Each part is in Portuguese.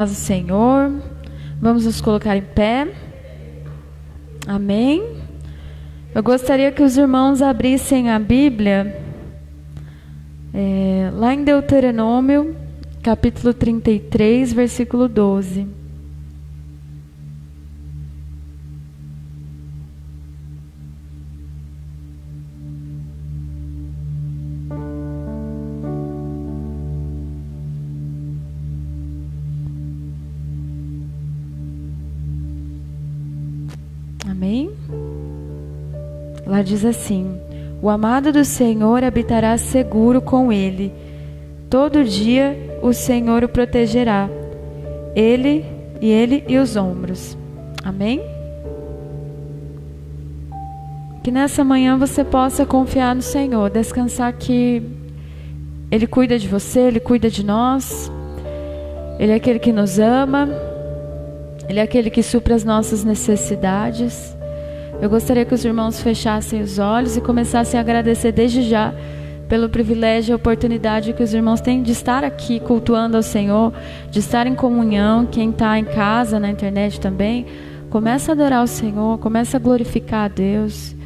Paz do Senhor, vamos nos colocar em pé. Amém. Eu gostaria que os irmãos abrissem a Bíblia lá em Deuteronômio, capítulo 33, versículo 12. Amém? Lá diz assim: o amado do Senhor habitará seguro com ele. Todo dia o Senhor o protegerá. Ele e os ombros. Amém? Que nessa manhã você possa confiar no Senhor, descansar que Ele cuida de você, Ele cuida de nós. Ele é aquele que nos ama. Ele é aquele que supre as nossas necessidades. Eu gostaria que os irmãos fechassem os olhos e começassem a agradecer desde já pelo privilégio e oportunidade que os irmãos têm de estar aqui cultuando ao Senhor, de estar em comunhão. Quem está em casa, na internet também, começa a adorar o Senhor, começa a glorificar a Deus,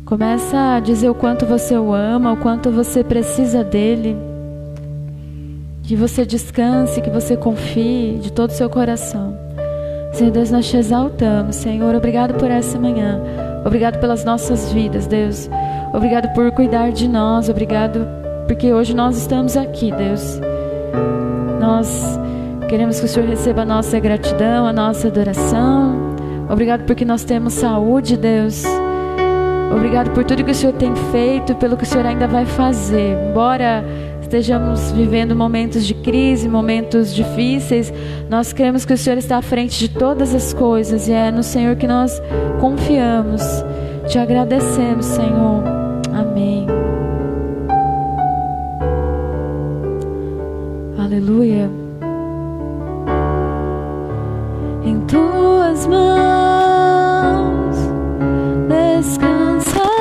começa a dizer o quanto você o ama, o quanto você precisa dEle, que você descanse, que você confie de todo o seu coração. Senhor Deus, nós te exaltamos, Senhor. Obrigado por essa manhã. Obrigado pelas nossas vidas, Deus. Obrigado por cuidar de nós. Obrigado porque hoje nós estamos aqui, Deus. Nós queremos que o Senhor receba a nossa gratidão, a nossa adoração. Obrigado porque nós temos saúde, Deus. Obrigado por tudo que o Senhor tem feito, pelo que o Senhor ainda vai fazer. Embora estejamos vivendo momentos de crise, momentos difíceis, nós cremos que o Senhor está à frente de todas as coisas, e é no Senhor que nós confiamos. Te agradecemos, Senhor. Amém. Aleluia. Em tuas mãos descansarei.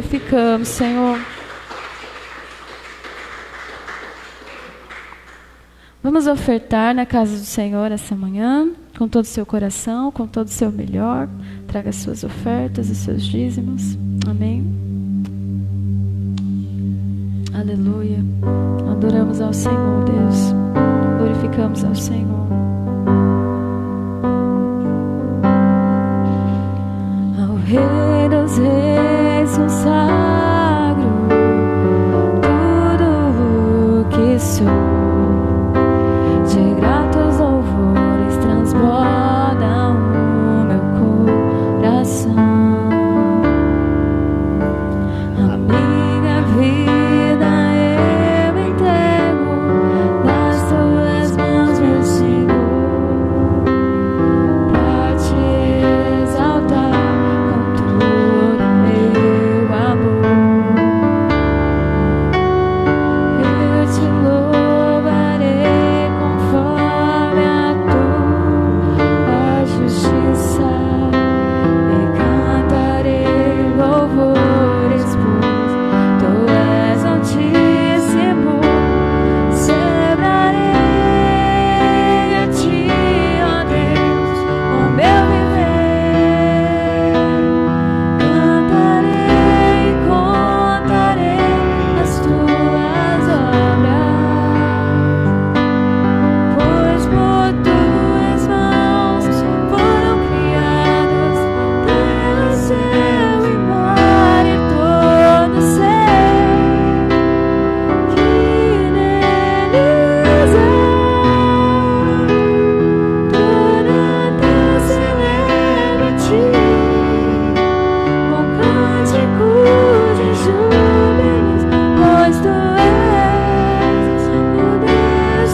glorificamos, Senhor. Vamos ofertar na casa do Senhor essa manhã, com todo o seu coração, com todo o seu melhor. Traga as suas ofertas e seus dízimos. Amém. Aleluia. Adoramos ao Senhor, Deus. Glorificamos ao Senhor. Ao Rei dos Reis consagro tudo o que sou. De gratos louvores transbordam o meu coração. A minha vida eu entrego nas tuas mãos, meu Senhor, pra te exaltar com todo o meu amor. Eu te louvarei conforme a tua justiça e cantarei louvores, pois tu és altíssimo. Celebrarei a ti, ó Deus, o meu viver. Cantarei e contarei as tuas obras, pois por tuas mãos foram criados terra, céu e mar e todo ser que neles há. Toda terra celebra a ti com cânticos e júbilos, pois tu és o Deus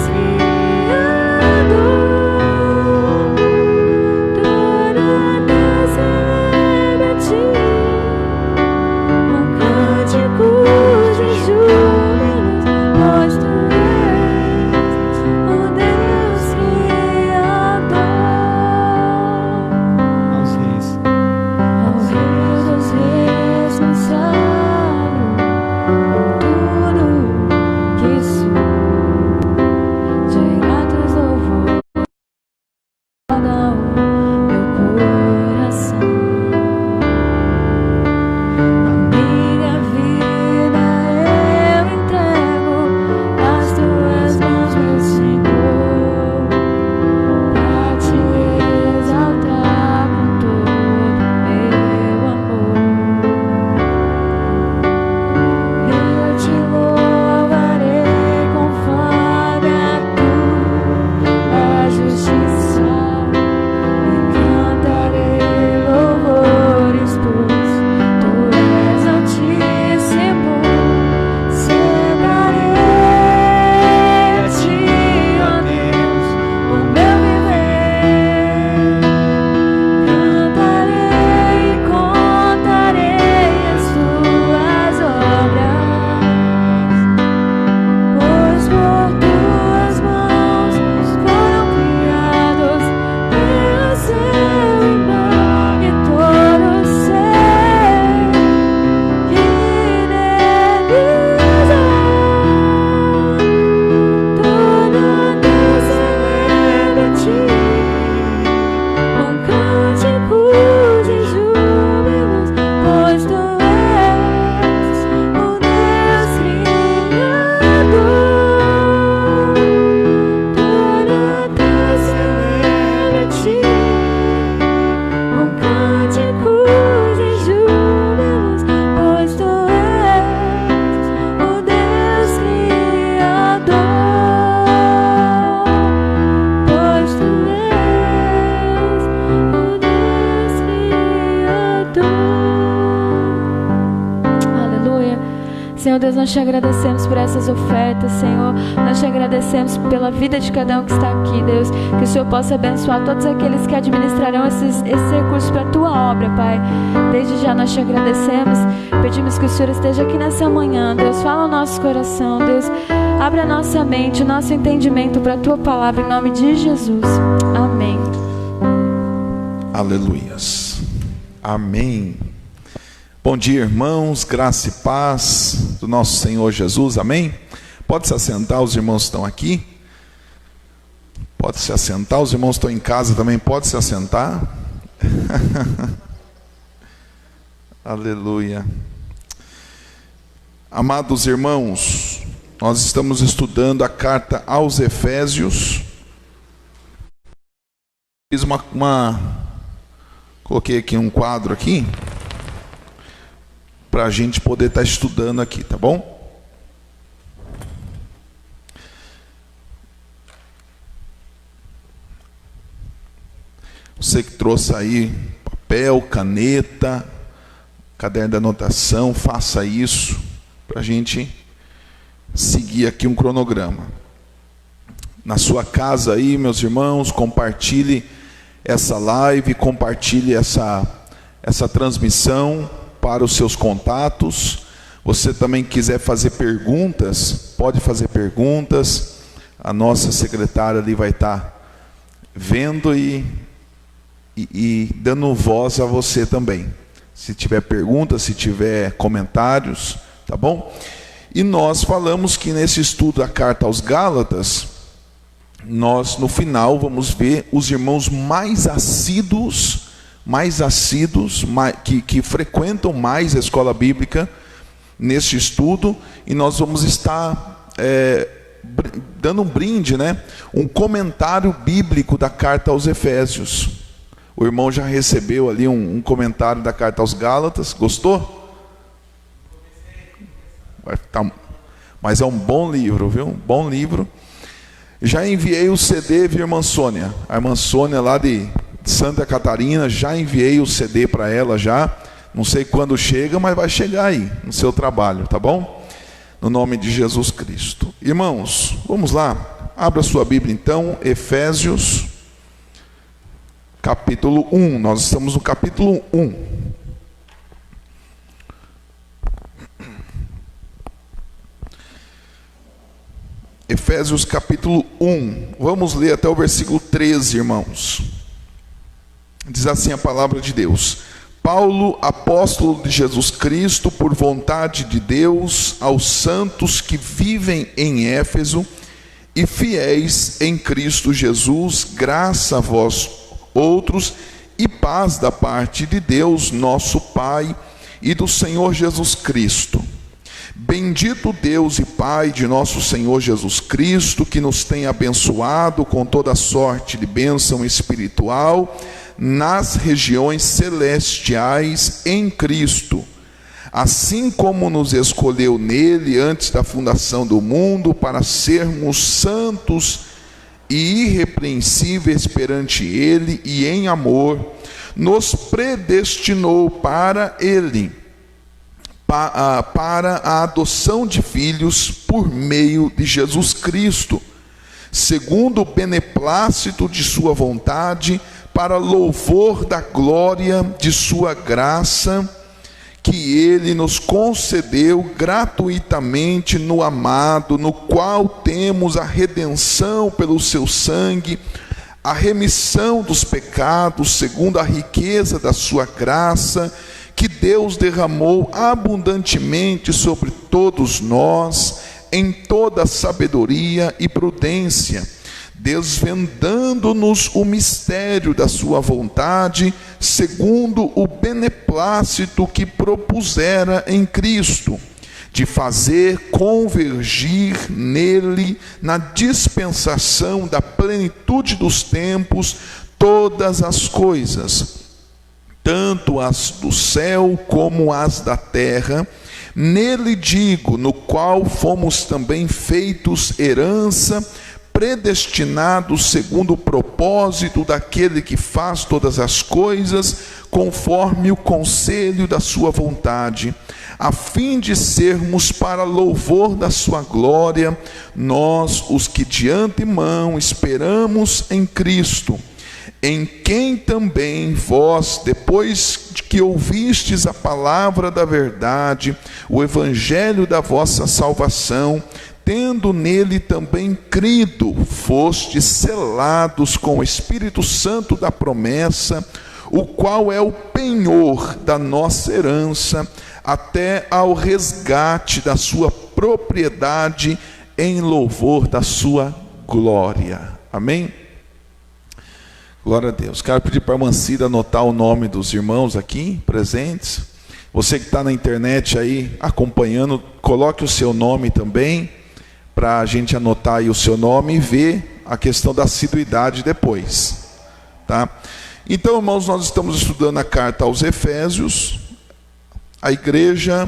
Criador. Toda terra celebra a ti com cânticos e júbilos, pois tu és o Deus Criador. Aos reis. Ao Rei dos Reis consagro tudo que sou. De gratos louvores transbordam o meu coração. A minha vida eu entrego nas tuas mãos, meu Senhor, pra te exaltar com todo o meu amor. Eu te louvarei conforme a tua justiça e cantarei louvores, pois tu és altíssimo. Celebrarei a ti, ó Deus, o meu viver. Cantarei e contarei as tuas obras, pois por tuas mãos foram criados terra, céu e mar e todo ser que neles há. Toda terra celebra a ti com cânticos e júbilos, pois tu és o Deus Criador. Toda terra celebra a ti com cânticos e júbilos, pois tu és o Deus Criador. Pois tu és o Deus Criador. Aleluia. Senhor Deus, nós te agradecemos por essas ofertas, Senhor. Nós te agradecemos pela vida de cada um que está aqui, Deus. Que o Senhor possa abençoar todos aqueles que administrarão esses recursos para a tua obra, Pai. Desde já nós te agradecemos. Pedimos que o Senhor esteja aqui nessa manhã, Deus. Fala ao nosso coração, Deus. Abra a nossa mente, o nosso entendimento para a tua palavra, em nome de Jesus. Amém. Aleluias. Amém. Bom dia, irmãos, graça e paz do nosso Senhor Jesus, amém? Pode se assentar, os irmãos estão aqui. Pode se assentar, os irmãos estão em casa também, pode se assentar. Aleluia. Amados irmãos, nós estamos estudando a carta aos Efésios. Fiz coloquei aqui um quadro aqui, para a gente poder estar estudando aqui, tá bom? Você que trouxe aí papel, caneta, caderno de anotação, faça isso, para a gente seguir aqui um cronograma. Na sua casa aí, meus irmãos, compartilhe essa live, compartilhe essa transmissão para os seus contatos. Você também quiser fazer perguntas, pode fazer perguntas. A nossa secretária ali vai estar vendo e dando voz a você também. Se tiver perguntas, se tiver comentários, tá bom? E nós falamos que nesse estudo da carta aos Gálatas, nós no final vamos ver os irmãos mais assíduos, que frequentam mais a escola bíblica neste estudo, e nós vamos estar dando um brinde, né? Um comentário bíblico da carta aos Efésios. O irmão já recebeu ali um comentário da carta aos Gálatas, gostou? Mas é um bom livro, viu? Um bom livro. Já enviei o CD, viu, irmã Sônia? A irmã Sônia lá de Santa Catarina, já enviei o CD para ela já. Não sei quando chega, mas vai chegar aí no seu trabalho, tá bom? No nome de Jesus Cristo. Irmãos, vamos lá. Abra sua Bíblia então, Efésios, capítulo 1. Nós estamos no capítulo 1. Efésios capítulo 1. Vamos ler até o versículo 13, irmãos. Diz assim a palavra de Deus: Paulo, apóstolo de Jesus Cristo, por vontade de Deus, aos santos que vivem em Éfeso e fiéis em Cristo Jesus, graça a vós outros e paz da parte de Deus, nosso Pai, e do Senhor Jesus Cristo. Bendito Deus e Pai de nosso Senhor Jesus Cristo, que nos tem abençoado com toda sorte de bênção espiritual nas regiões celestiais em Cristo, assim como nos escolheu nele antes da fundação do mundo para sermos santos e irrepreensíveis perante ele, e em amor nos predestinou para ele, para a adoção de filhos por meio de Jesus Cristo, segundo o beneplácito de sua vontade, para louvor da glória de sua graça, que ele nos concedeu gratuitamente no amado, no qual temos a redenção pelo seu sangue, a remissão dos pecados, segundo a riqueza da sua graça, que Deus derramou abundantemente sobre todos nós, em toda sabedoria e prudência, desvendando-nos o mistério da sua vontade, segundo o beneplácito que propusera em Cristo, de fazer convergir nele, na dispensação da plenitude dos tempos, todas as coisas, tanto as do céu como as da terra. Nele digo, no qual fomos também feitos herança, predestinados segundo o propósito daquele que faz todas as coisas, conforme o conselho da sua vontade, a fim de sermos para louvor da sua glória, nós os que de antemão esperamos em Cristo, em quem também vós, depois de que ouvistes a palavra da verdade, o evangelho da vossa salvação, tendo nele também crido, fostes selados com o Espírito Santo da promessa, o qual é o penhor da nossa herança, até ao resgate da sua propriedade, em louvor da sua glória. Amém? Glória a Deus. Quero pedir para a Mancida anotar o nome dos irmãos aqui presentes. Você que está na internet aí acompanhando, coloque o seu nome também, para a gente anotar aí o seu nome e ver a questão da assiduidade depois, tá? Então, irmãos, nós estamos estudando a carta aos Efésios, a igreja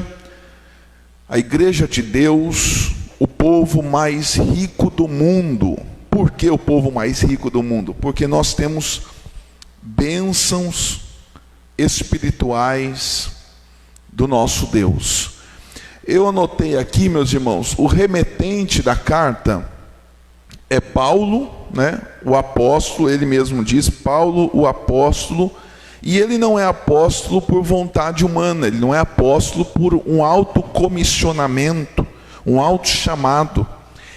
de Deus, o povo mais rico do mundo. Por que o povo mais rico do mundo? Porque nós temos bênçãos espirituais do nosso Deus. Eu anotei aqui, meus irmãos, o remetente da carta é Paulo, né? O apóstolo, ele mesmo diz, Paulo, o apóstolo, e ele não é apóstolo por vontade humana, ele não é apóstolo por um autocomissionamento, um auto-chamado.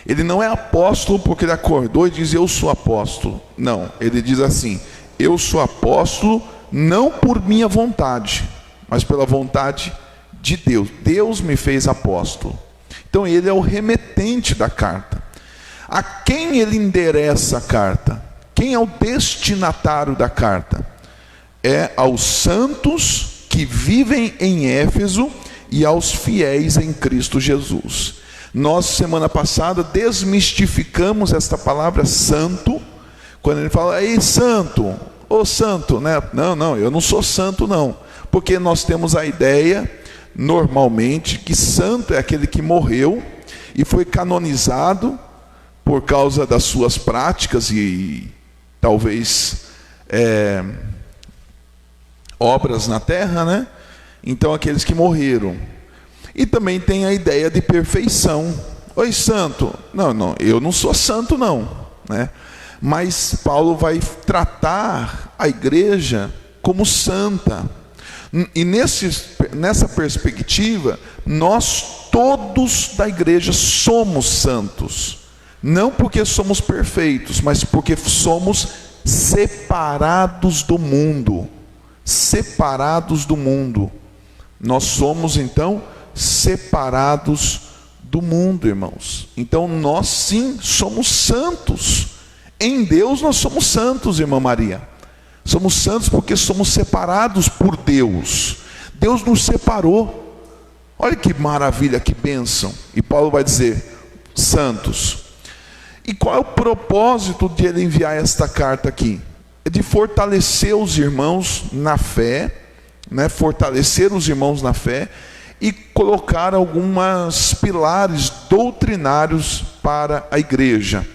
Ele não é apóstolo porque ele acordou e diz, eu sou apóstolo. Não, ele diz assim, eu sou apóstolo não por minha vontade, mas pela vontade de Deus. Deus me fez apóstolo. Então ele é o remetente da carta. A quem ele endereça a carta? Quem é o destinatário da carta? É aos santos que vivem em Éfeso e aos fiéis em Cristo Jesus. Nós, semana passada, desmistificamos esta palavra santo, quando ele fala, ei santo, ô santo, né? Não, eu não sou santo não, porque nós temos a ideia, normalmente, que santo é aquele que morreu e foi canonizado por causa das suas práticas e talvez obras na terra, né? Então aqueles que morreram. E também tem a ideia de perfeição. Oi, santo. Não, eu não sou santo não, né? Mas Paulo vai tratar a igreja como santa. E nessa perspectiva, nós todos da igreja somos santos. Não porque somos perfeitos, mas porque somos separados do mundo. Separados do mundo. Nós somos, então, separados do mundo, irmãos. Então, nós sim somos santos. Em Deus nós somos santos, irmã Maria. Somos santos porque somos separados por Deus. Deus nos separou. Olha que maravilha, que bênção. E Paulo vai dizer, santos. E qual é o propósito de ele enviar esta carta aqui? É de fortalecer os irmãos na fé, né? Fortalecer os irmãos na fé e colocar alguns pilares doutrinários para a igreja.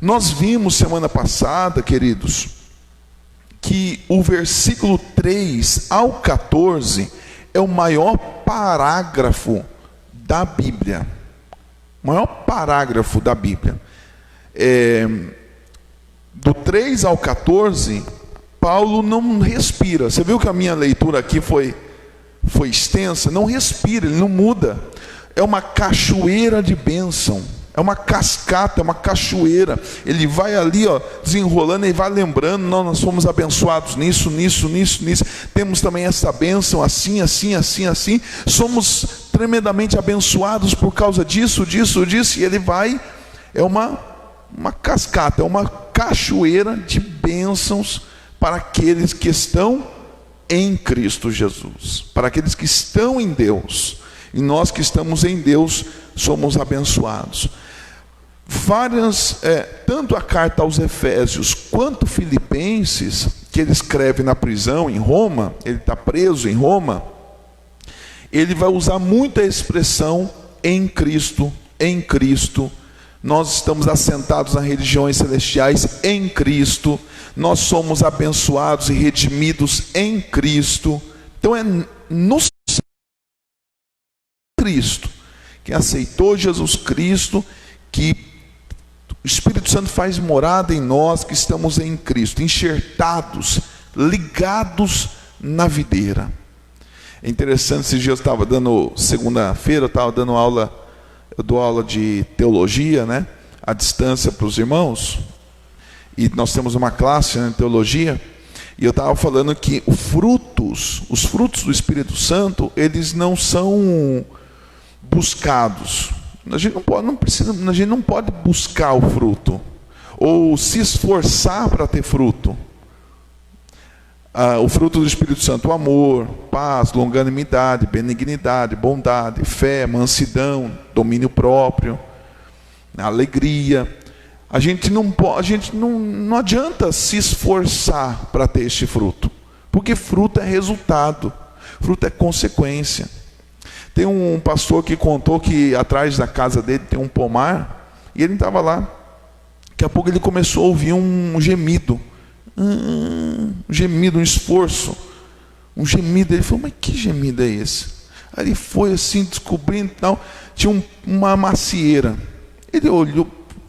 Nós vimos semana passada, queridos, que o versículo 3 ao 14 é o maior parágrafo da Bíblia. O maior parágrafo da Bíblia. Do 3 ao 14, Paulo não respira. Você viu que a minha leitura aqui foi extensa? Não respira, ele não muda. É uma cachoeira de bênção. É uma cascata, é uma cachoeira. Ele vai ali, desenrolando e vai lembrando, nós fomos abençoados nisso. Temos também essa bênção assim. Somos tremendamente abençoados por causa disso. E ele vai, é uma cascata, é uma cachoeira de bênçãos para aqueles que estão em Cristo Jesus. Para aqueles que estão em Deus. E nós que estamos em Deus somos abençoados. Tanto a carta aos Efésios quanto Filipenses, que ele escreve na prisão em Roma, ele está preso em Roma, ele vai usar muita expressão em Cristo. Nós estamos assentados nas regiões celestiais em Cristo, nós somos abençoados e redimidos em Cristo. Então é no Cristo, que aceitou Jesus Cristo, que o Espírito Santo faz morada em nós, que estamos em Cristo, enxertados, ligados na videira. É interessante, esses dias eu estava dando, segunda-feira, eu dou aula de teologia, né, à distância para os irmãos, e nós temos uma classe, né, de teologia, E eu estava falando que os frutos do Espírito Santo, eles não são buscados. A gente não pode buscar o fruto ou se esforçar para ter fruto. O fruto do Espírito Santo: o amor, paz, longanimidade, benignidade, bondade, fé, mansidão, domínio próprio, alegria. A gente não adianta se esforçar para ter este fruto, porque fruto é resultado, fruto é consequência. Tem um pastor que contou que atrás da casa dele tem um pomar, e ele estava lá. Daqui a pouco ele começou a ouvir um gemido, um esforço, um gemido. Ele falou: mas que gemido é esse? Aí ele foi assim, descobrindo e tal. Tinha uma macieira. Ele olhou,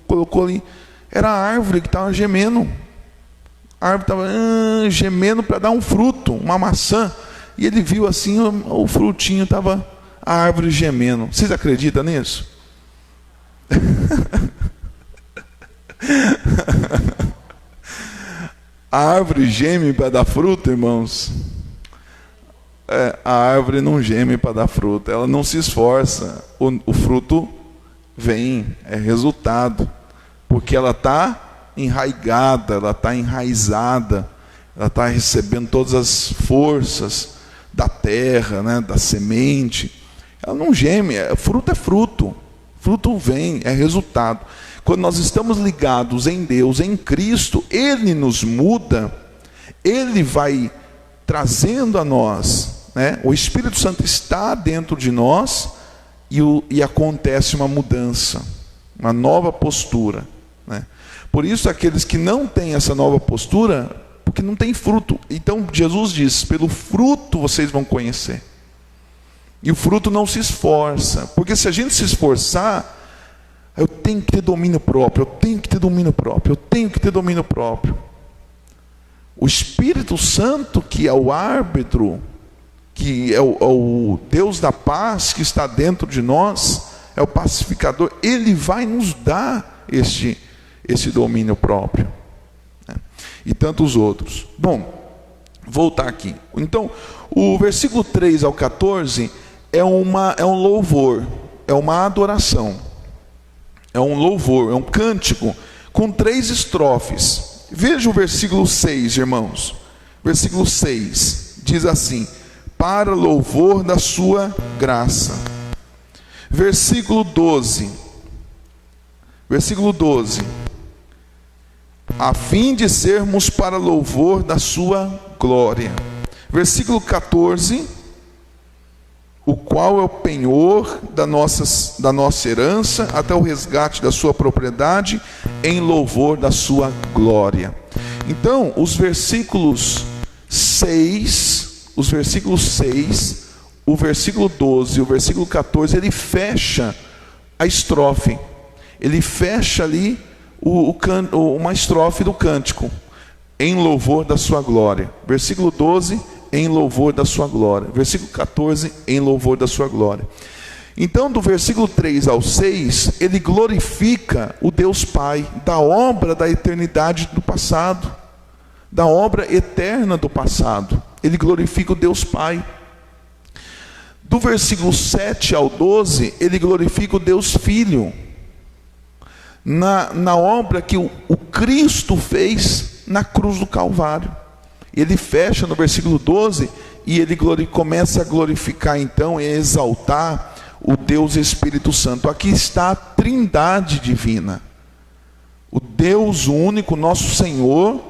colocou ali, era a árvore que estava gemendo. A árvore estava gemendo para dar um fruto, uma maçã. E ele viu assim, o frutinho estava, a árvore gemendo. Vocês acreditam nisso? A árvore geme para dar fruto, irmãos? A árvore não geme para dar fruto, ela não se esforça. O fruto vem, é resultado, porque ela está enraigada, ela está enraizada, ela está recebendo todas as forças da terra, né, da semente. Ela não geme, fruto é fruto, fruto vem, é resultado. Quando nós estamos ligados em Deus, em Cristo, Ele nos muda, Ele vai trazendo a nós, né? O Espírito Santo está dentro de nós e acontece uma mudança, uma nova postura, né? Por isso, aqueles que não têm essa nova postura, porque não tem fruto. Então Jesus diz: pelo fruto vocês vão conhecer. E o fruto não se esforça, porque se a gente se esforçar, eu tenho que ter domínio próprio, eu tenho que ter domínio próprio, eu tenho que ter domínio próprio. O Espírito Santo, que é o árbitro, que é o Deus da paz que está dentro de nós, é o pacificador, Ele vai nos dar esse domínio próprio, né? E tantos outros. Bom, voltar aqui. Então, o versículo 3 ao 14 é um louvor, é uma adoração. É um louvor, é um cântico com 3 estrofes. Veja o versículo 6, irmãos. Versículo 6 diz assim: para louvor da sua graça. Versículo 12. Versículo 12. A fim de sermos para louvor da sua glória. Versículo 14. O qual é o penhor da nossa herança, até o resgate da sua propriedade, em louvor da sua glória. Então, os versículos 6, o versículo 12 e o versículo 14, ele fecha a estrofe. Ele fecha ali uma estrofe do cântico, em louvor da sua glória. Versículo 12, em louvor da sua glória. Versículo 14, em louvor da sua glória. Então, do versículo 3 ao 6, ele glorifica o Deus Pai, da obra da eternidade do passado, da obra eterna do passado. Ele glorifica o Deus Pai. Do versículo 7 ao 12, ele glorifica o Deus Filho, na obra que o Cristo fez na cruz do Calvário. Ele fecha no versículo 12 e ele começa a glorificar então e exaltar o Deus Espírito Santo. Aqui está a trindade divina. O Deus único, nosso Senhor,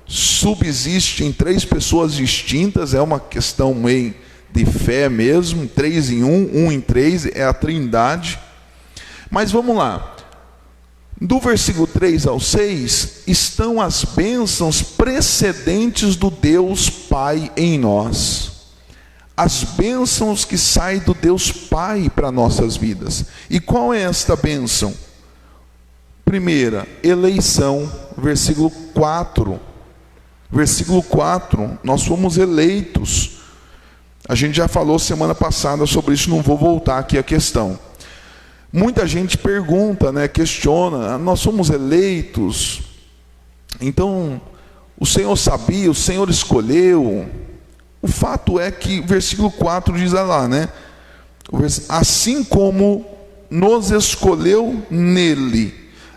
subsiste em 3 pessoas distintas. É uma questão meio de fé mesmo, 3 em 1, 1 em 3, é a trindade. Mas vamos lá. Do versículo 3 ao 6, estão as bênçãos precedentes do Deus Pai em nós. As bênçãos que saem do Deus Pai para nossas vidas. E qual é esta bênção? Primeira, eleição, versículo 4. Versículo 4, nós fomos eleitos. A gente já falou semana passada sobre isso, não vou voltar aqui à questão. Muita gente pergunta, né, questiona: nós somos eleitos, então o Senhor sabia, o Senhor escolheu. O fato é que, versículo 4 diz lá, né? Assim como nos escolheu nele,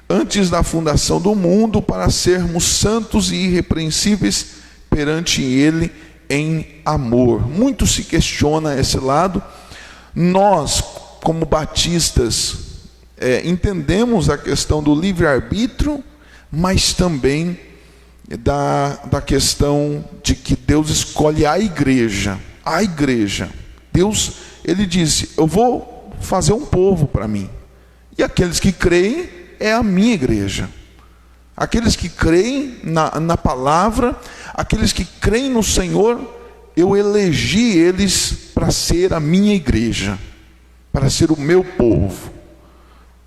antes da fundação do mundo, para sermos santos e irrepreensíveis perante ele em amor. Muito se questiona esse lado. Nós, como batistas, entendemos a questão do livre-arbítrio, mas também da questão de que Deus escolhe a igreja. A igreja. Deus, ele disse: eu vou fazer um povo para mim. E aqueles que creem é a minha igreja. Aqueles que creem na palavra, aqueles que creem no Senhor, eu elegi eles para ser a minha igreja, para ser o meu povo.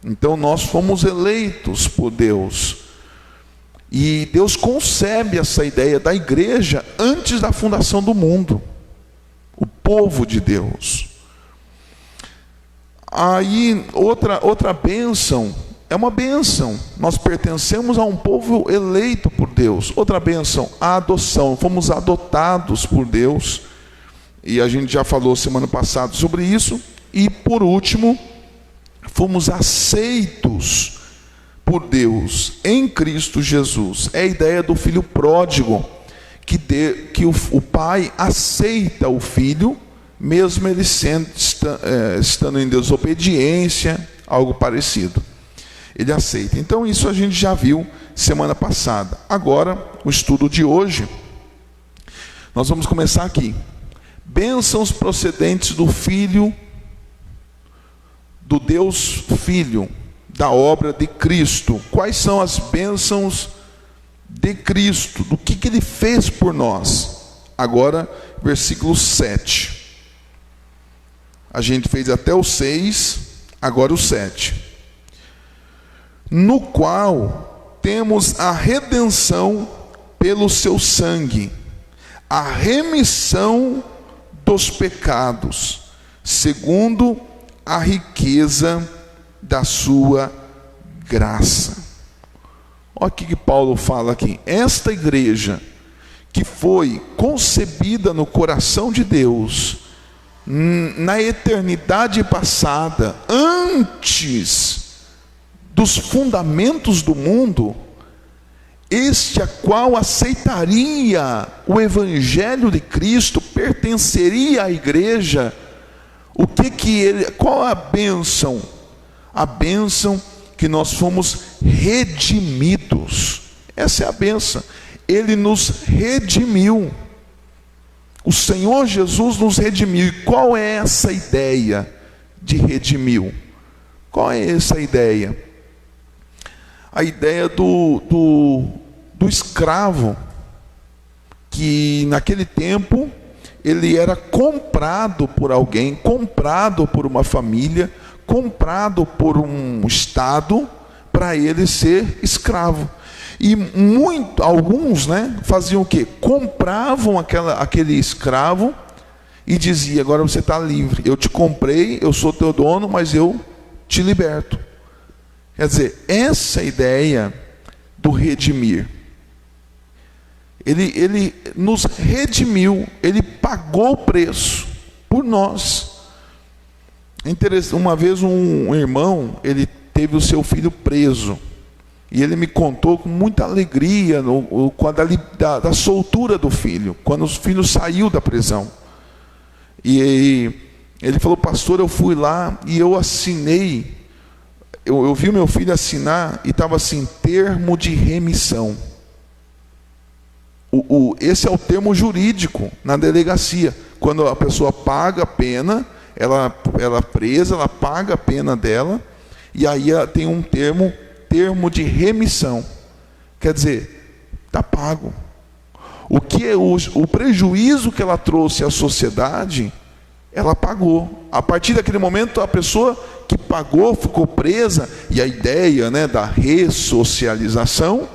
Então nós fomos eleitos por Deus. E Deus concebe essa ideia da igreja antes da fundação do mundo. O povo de Deus. Aí outra bênção, é uma bênção. Nós pertencemos a um povo eleito por Deus. Outra bênção, a adoção. Fomos adotados por Deus. E a gente já falou semana passada sobre isso. E por último, fomos aceitos por Deus em Cristo Jesus. É a ideia do filho pródigo, que o pai aceita o filho, mesmo ele estando em desobediência, algo parecido. Ele aceita. Então isso a gente já viu semana passada. Agora, o estudo de hoje, nós vamos começar aqui. Bênçãos procedentes do Filho, do Deus Filho, da obra de Cristo. Quais são as bênçãos de Cristo? Do que Ele fez por nós? Agora, versículo 7. A gente fez até o 6, agora o 7. No qual temos a redenção pelo seu sangue, a remissão dos pecados, segundo a riqueza da sua graça. Olha o que Paulo fala aqui. Esta igreja que foi concebida no coração de Deus, na eternidade passada, antes dos fundamentos do mundo, este a qual aceitaria o evangelho de Cristo, pertenceria à igreja. Qual a bênção? A bênção que nós fomos redimidos. Essa é a bênção. Ele nos redimiu. O Senhor Jesus nos redimiu. E qual é essa ideia de redimiu? Qual é essa ideia? A ideia do escravo, que naquele tempo ele era comprado por alguém, comprado por uma família, comprado por um estado, para ele ser escravo. E alguns, faziam o quê? Compravam aquele escravo e diziam: agora você está livre, eu te comprei, eu sou teu dono, mas eu te liberto. Quer dizer, essa ideia do redimir, ele nos redimiu, ele pagou o preço por nós. É interessante, uma vez um irmão, ele teve o seu filho preso, e ele me contou com muita alegria da soltura do filho, quando o filho saiu da prisão. E ele falou: pastor, eu fui lá e eu assinei, eu vi meu filho assinar e estava assim: termo de remissão. Esse é o termo jurídico na delegacia. Quando a pessoa paga a pena, ela presa, ela paga a pena dela, e aí tem um termo de remissão. Quer dizer, está pago. O prejuízo que ela trouxe à sociedade, ela pagou. A partir daquele momento, a pessoa que pagou ficou presa. E a ideia da ressocialização,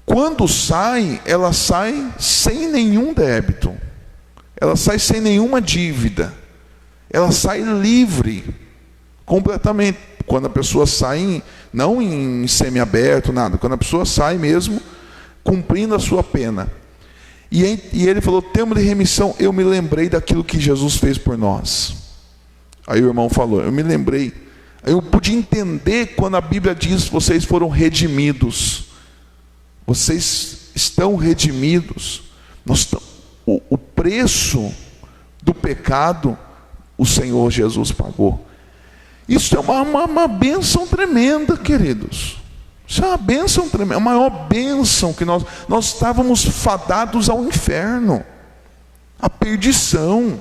quando sai, ela sai sem nenhum débito, ela sai sem nenhuma dívida, ela sai livre completamente. Quando a pessoa sai, não em semiaberto, nada, quando a pessoa sai mesmo, cumprindo a sua pena. E ele falou: termo de remissão, eu me lembrei daquilo que Jesus fez por nós. Aí o irmão falou: eu me lembrei. Eu pude entender quando a Bíblia diz: vocês foram redimidos. Vocês estão redimidos. O preço do pecado, o Senhor Jesus pagou. Isso é uma bênção tremenda, queridos. Isso é uma bênção tremenda, a maior bênção que nós estávamos fadados ao inferno, à perdição,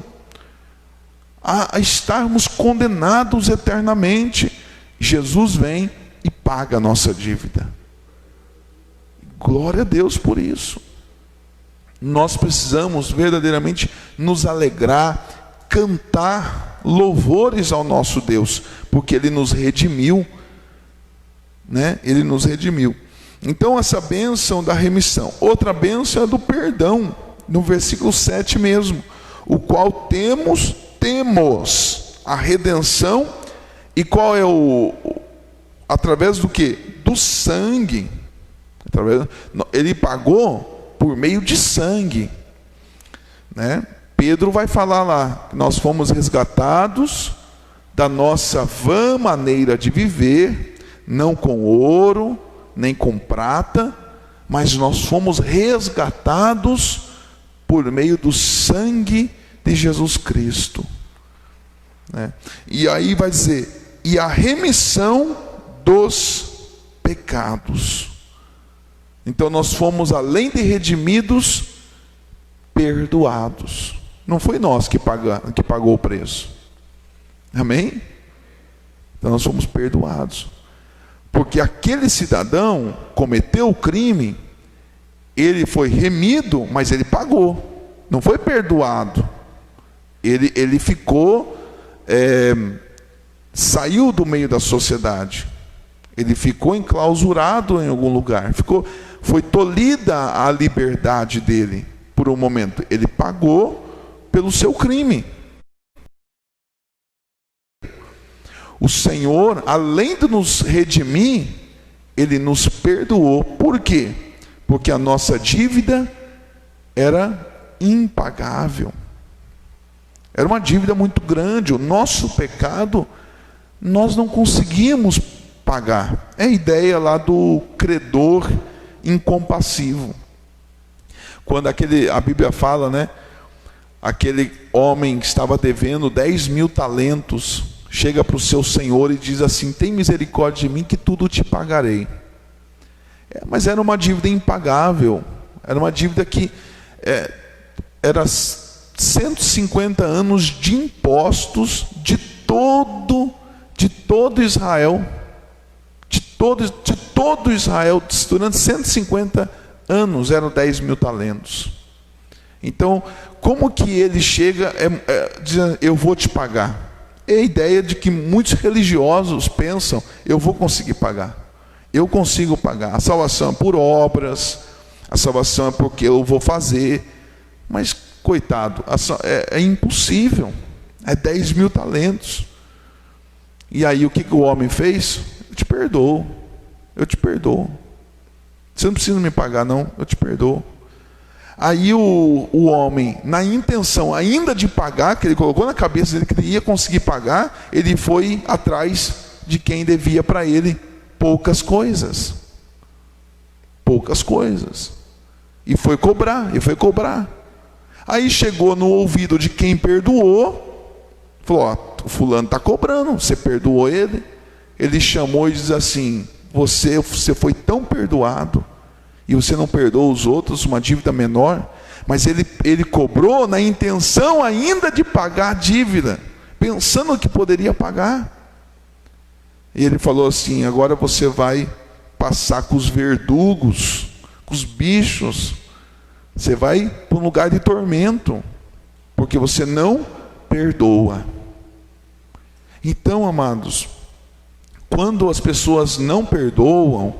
a estarmos condenados eternamente. Jesus vem e paga a nossa dívida. Glória a Deus por isso. Nós precisamos verdadeiramente nos alegrar, cantar louvores ao nosso Deus, porque Ele nos redimiu, né? Ele nos redimiu. Então essa bênção da remissão. Outra bênção é do perdão, no versículo 7 mesmo, o qual temos a redenção. E qual é através do que? Do sangue. Ele pagou por meio de sangue, né? Pedro vai falar lá que nós fomos resgatados da nossa vã maneira de viver, não com ouro, nem com prata, mas nós fomos resgatados por meio do sangue de Jesus Cristo, né? E aí vai dizer: e a remissão dos pecados. Então nós fomos, além de redimidos, perdoados. Não foi nós que pagou o preço. Amém? Então nós fomos perdoados. Porque aquele cidadão cometeu o crime, ele foi remido, mas ele pagou. Não foi perdoado. Ele ficou, saiu do meio da sociedade. Ele ficou enclausurado em algum lugar. Foi tolhida a liberdade dele por um momento. Ele pagou pelo seu crime. O Senhor, além de nos redimir, Ele nos perdoou. Por quê? Porque a nossa dívida era impagável. Era uma dívida muito grande. O nosso pecado, nós não conseguíamos pagar. É a ideia lá do credor incompassivo. Quando a Bíblia fala, né? Aquele homem que estava devendo 10.000 talentos, chega para o seu senhor e diz assim: tem misericórdia de mim que tudo te pagarei. Mas era uma dívida impagável. Era uma dívida que era 150 anos de impostos de todo Israel. De todo Israel, durante 150 anos, eram 10.000 talentos. Então, como que ele chega dizendo: eu vou te pagar? É a ideia de que muitos religiosos pensam: eu vou conseguir pagar, eu consigo pagar. A salvação é por obras, a salvação é porque eu vou fazer. Mas, coitado, é impossível. É 10.000 talentos. E aí o que o homem fez? Eu te perdoo. Eu te perdoo. Você não precisa me pagar, não. Eu te perdoo. Aí o homem, na intenção ainda de pagar, que ele colocou na cabeça dele que ele ia conseguir pagar, ele foi atrás de quem devia para ele poucas coisas. Poucas coisas. E foi cobrar. Aí chegou no ouvido de quem perdoou, falou: o fulano está cobrando, você perdoou ele? Ele chamou e diz assim: você foi tão perdoado, e você não perdoou os outros, uma dívida menor. Mas ele cobrou na intenção ainda de pagar a dívida, pensando que poderia pagar. E ele falou assim: agora você vai passar com os verdugos, com os bichos. Você vai para um lugar de tormento, porque você não perdoa. Então, amados, quando as pessoas não perdoam,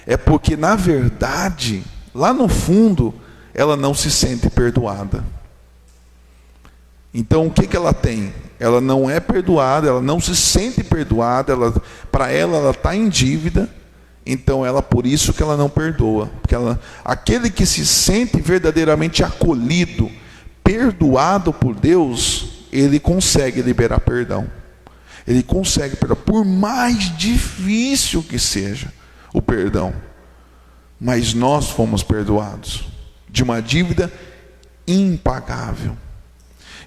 é porque, na verdade, lá no fundo, ela não se sente perdoada. Então, o que ela tem? Ela não é perdoada, ela não se sente perdoada, para ela está em dívida, então por isso que ela não perdoa. Porque aquele que se sente verdadeiramente acolhido, perdoado por Deus, ele consegue liberar perdão. Ele consegue perdoar, por mais difícil que seja o perdão. Mas nós fomos perdoados de uma dívida impagável.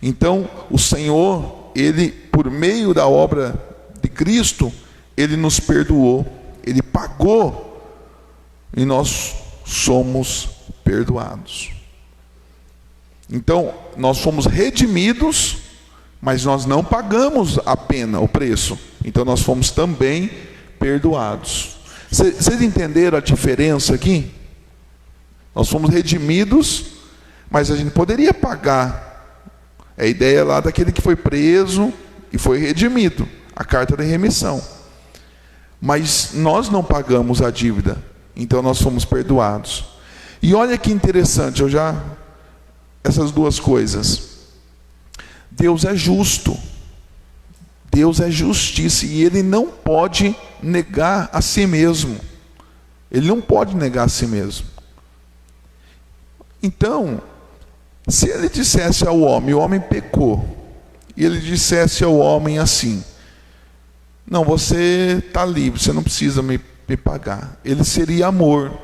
Então, o Senhor, Ele, por meio da obra de Cristo, Ele nos perdoou, Ele pagou, e nós somos perdoados. Então, nós fomos redimidos, mas nós não pagamos a pena, o preço. Então, nós fomos também perdoados. Vocês entenderam a diferença aqui? Nós fomos redimidos, mas a gente poderia pagar. É a ideia lá daquele que foi preso e foi redimido, a carta de remissão. Mas nós não pagamos a dívida, então nós fomos perdoados. E olha que interessante, essas duas coisas. Deus é justo. Deus é justiça e Ele não pode negar a si mesmo. Ele não pode negar a si mesmo. Então, se Ele dissesse ao homem, o homem pecou, e Ele dissesse ao homem assim: não, você está livre, você não precisa me pagar. Ele seria amor,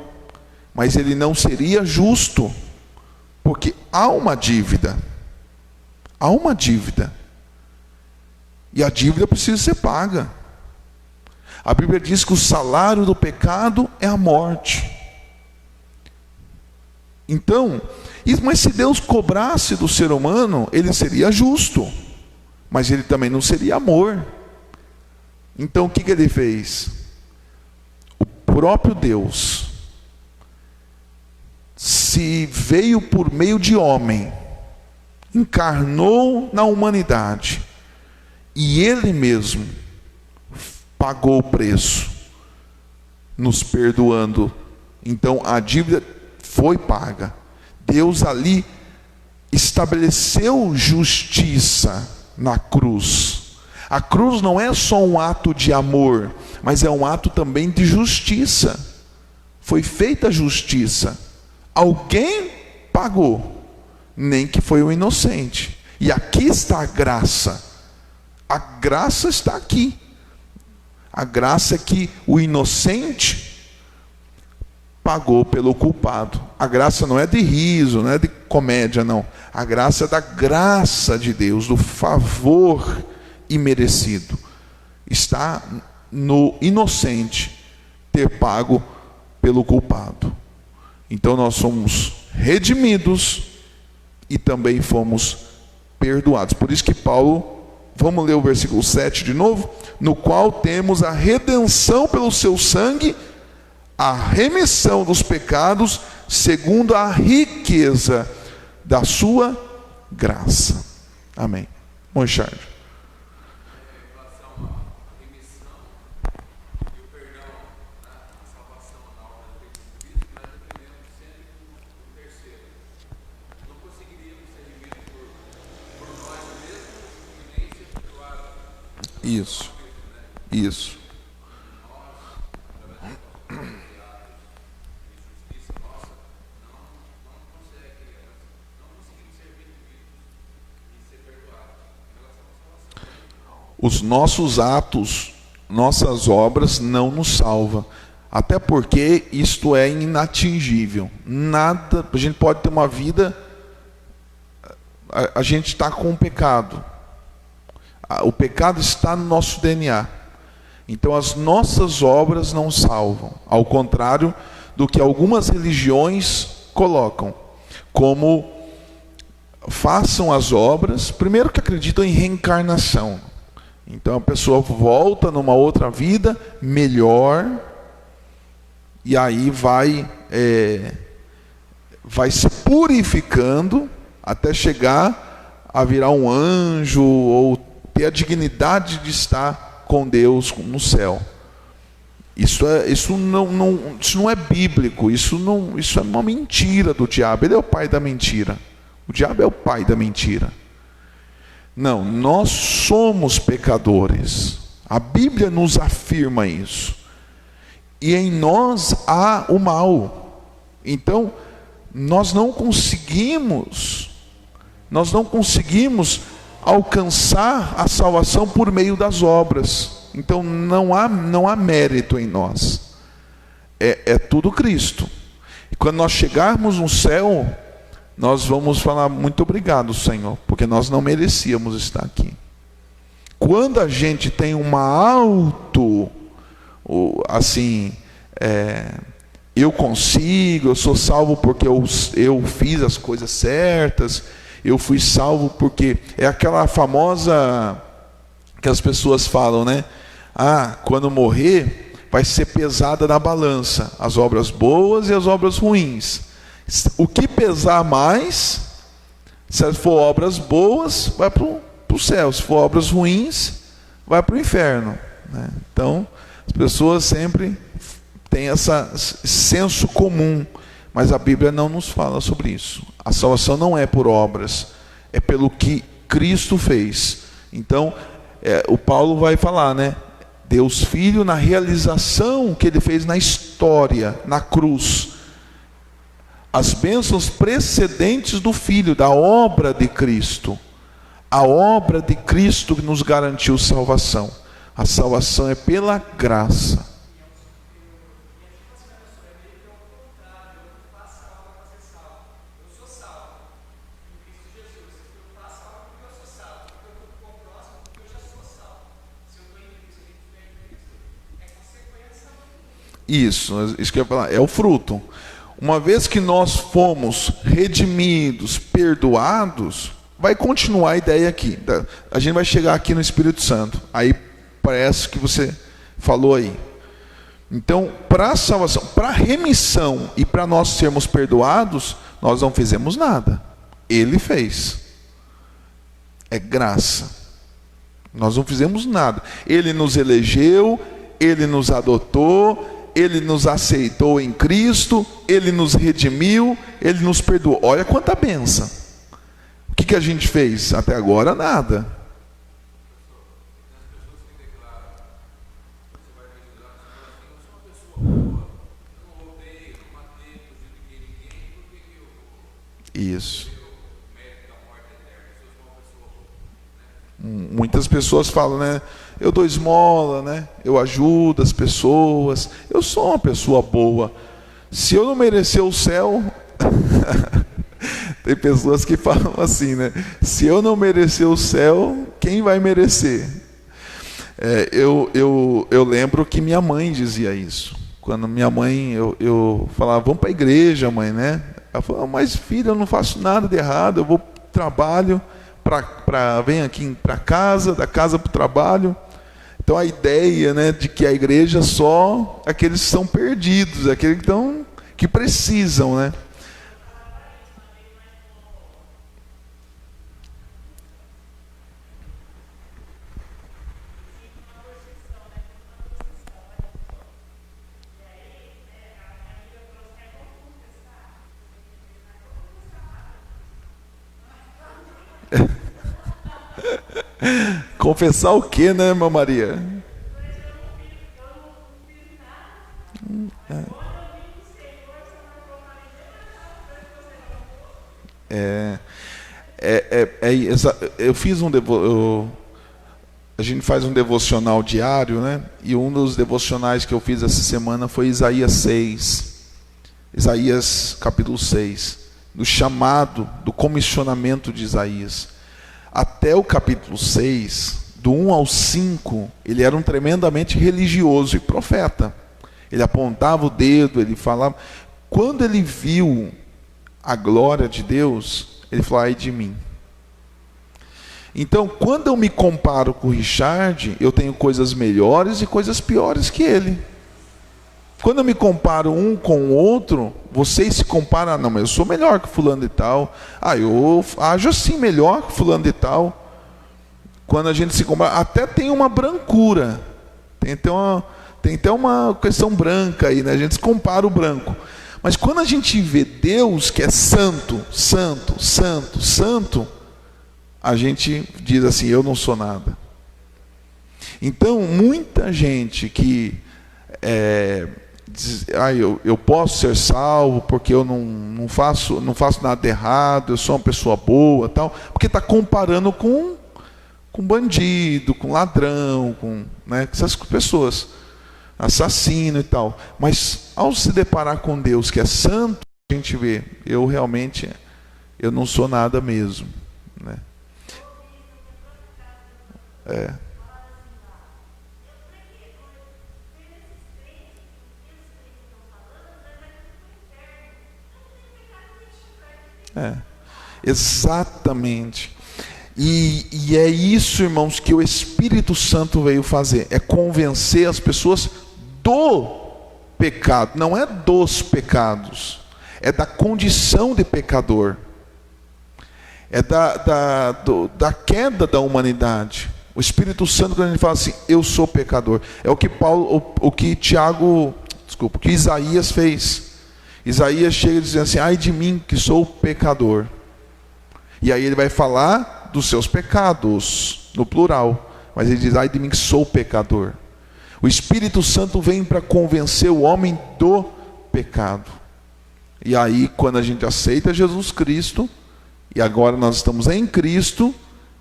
mas Ele não seria justo, porque há uma dívida. Há uma dívida. E a dívida precisa ser paga. A Bíblia diz que o salário do pecado é a morte. Então, mas se Deus cobrasse do ser humano, Ele seria justo, mas Ele também não seria amor. Então o que Ele fez? O próprio Deus se veio por meio de homem, encarnou na humanidade, e Ele mesmo pagou o preço, nos perdoando. Então a dívida foi paga. Deus ali estabeleceu justiça na cruz. A cruz não é só um ato de amor, mas é um ato também de justiça. Foi feita a justiça. Alguém pagou, nem que foi o inocente. E aqui está a graça. A graça está aqui. A graça é que o inocente pagou pelo culpado. A graça não é de riso, não é de comédia, não. A graça é da graça de Deus, do favor imerecido. Está no inocente ter pago pelo culpado. Então nós somos redimidos e também fomos perdoados. Por isso que Paulo, vamos ler o versículo 7 de novo, no qual temos a redenção pelo seu sangue, a remissão dos pecados, segundo a riqueza da sua graça. Amém. Bom, Charles. Isso. Os nossos atos, nossas obras não nos salvam. Até porque isto é inatingível. Nada, a gente pode ter uma vida, a gente está com o pecado. O pecado está no nosso DNA. Então as nossas obras não salvam. Ao contrário do que algumas religiões colocam. Como façam as obras, primeiro que acreditam em reencarnação. Então a pessoa volta numa outra vida melhor. E aí vai se purificando até chegar a virar um anjo ou ter a dignidade de estar com Deus no céu. Isso não é bíblico, isso é uma mentira do diabo. Ele é o pai da mentira. O diabo é o pai da mentira. Não, nós somos pecadores. A Bíblia nos afirma isso. e em nós há o mal. Então, nós não conseguimos alcançar a salvação por meio das obras. Então não há mérito em nós. É tudo Cristo. E quando nós chegarmos no céu, nós vamos falar muito obrigado, Senhor, porque nós não merecíamos estar aqui. Quando a gente tem eu consigo, eu sou salvo porque eu fiz as coisas certas, eu fui salvo porque é aquela famosa que as pessoas falam, né? Quando morrer vai ser pesada na balança as obras boas e as obras ruins. O que pesar mais, se for obras boas, vai para o céu, se for obras ruins, vai para o inferno, né? Então as pessoas sempre têm esse senso comum, mas a Bíblia não nos fala sobre isso. A salvação não é por obras, é pelo que Cristo fez. Então, o Paulo vai falar, né? Deus Filho, na realização que Ele fez na história, na cruz. As bênçãos precedentes do Filho, da obra de Cristo. A obra de Cristo que nos garantiu salvação. A salvação é pela graça. Isso que eu ia falar, é o fruto. Uma vez que nós fomos redimidos, perdoados, vai continuar a ideia aqui. A gente vai chegar aqui no Espírito Santo. Aí parece que você falou aí. Então, para a salvação, para a remissão e para nós sermos perdoados, nós não fizemos nada. Ele fez. É graça. Nós não fizemos nada. Ele nos elegeu, Ele nos adotou, Ele nos aceitou em Cristo, Ele nos redimiu, Ele nos perdoou. Olha quanta bênção. O que a gente fez? Até agora nada. Isso. Muitas pessoas falam, né? Eu dou esmola, né? Eu ajudo as pessoas. Eu sou uma pessoa boa. Se eu não merecer o céu, tem pessoas que falam assim, né? Se eu não merecer o céu, quem vai merecer? Eu lembro que minha mãe dizia isso. Quando minha mãe, eu falava, vamos para a igreja, mãe, né? Ela falou, mas filho, eu não faço nada de errado, eu vou para o trabalho, venho aqui para casa, da casa para o trabalho. Então a ideia, né, de que a igreja é só aqueles que são perdidos, aqueles que precisam, né? Confessar o que, né, irmã Maria? Eu fiz a gente faz um devocional diário, né? E um dos devocionais que eu fiz essa semana foi Isaías 6. Isaías capítulo 6. Do chamado, do comissionamento de Isaías. Até o capítulo 6, do 1 ao 5, ele era um tremendamente religioso e profeta. Ele apontava o dedo, ele falava. Quando ele viu a glória de Deus, ele falou, ai de mim. Então, quando eu me comparo com o Richard, eu tenho coisas melhores e coisas piores que ele. Quando eu me comparo um com o outro, vocês se comparam, não, mas eu sou melhor que fulano de tal. Eu ajo assim melhor que fulano de tal. Quando a gente se compara, até tem uma brancura. Tem até uma questão branca aí, né? A gente se compara o branco. Mas quando a gente vê Deus, que é santo, santo, santo, santo, a gente diz assim, eu não sou nada. Então, muita gente que eu posso ser salvo porque eu não faço nada errado, eu sou uma pessoa boa, tal, porque está comparando com bandido, com ladrão, com essas pessoas, assassino e tal. Mas ao se deparar com Deus que é santo, a gente vê, eu não sou nada mesmo, né? Exatamente. E é isso, irmãos, que o Espírito Santo veio fazer, é convencer as pessoas do pecado, não é dos pecados, é da condição de pecador, é da queda da humanidade. O Espírito Santo, quando ele fala assim, eu sou pecador, é o que que Isaías fez. Isaías chega dizendo assim, ai de mim que sou pecador. E aí ele vai falar dos seus pecados, no plural, mas ele diz, ai de mim que sou pecador. O Espírito Santo vem para convencer o homem do pecado. E aí, quando a gente aceita Jesus Cristo, e agora nós estamos em Cristo,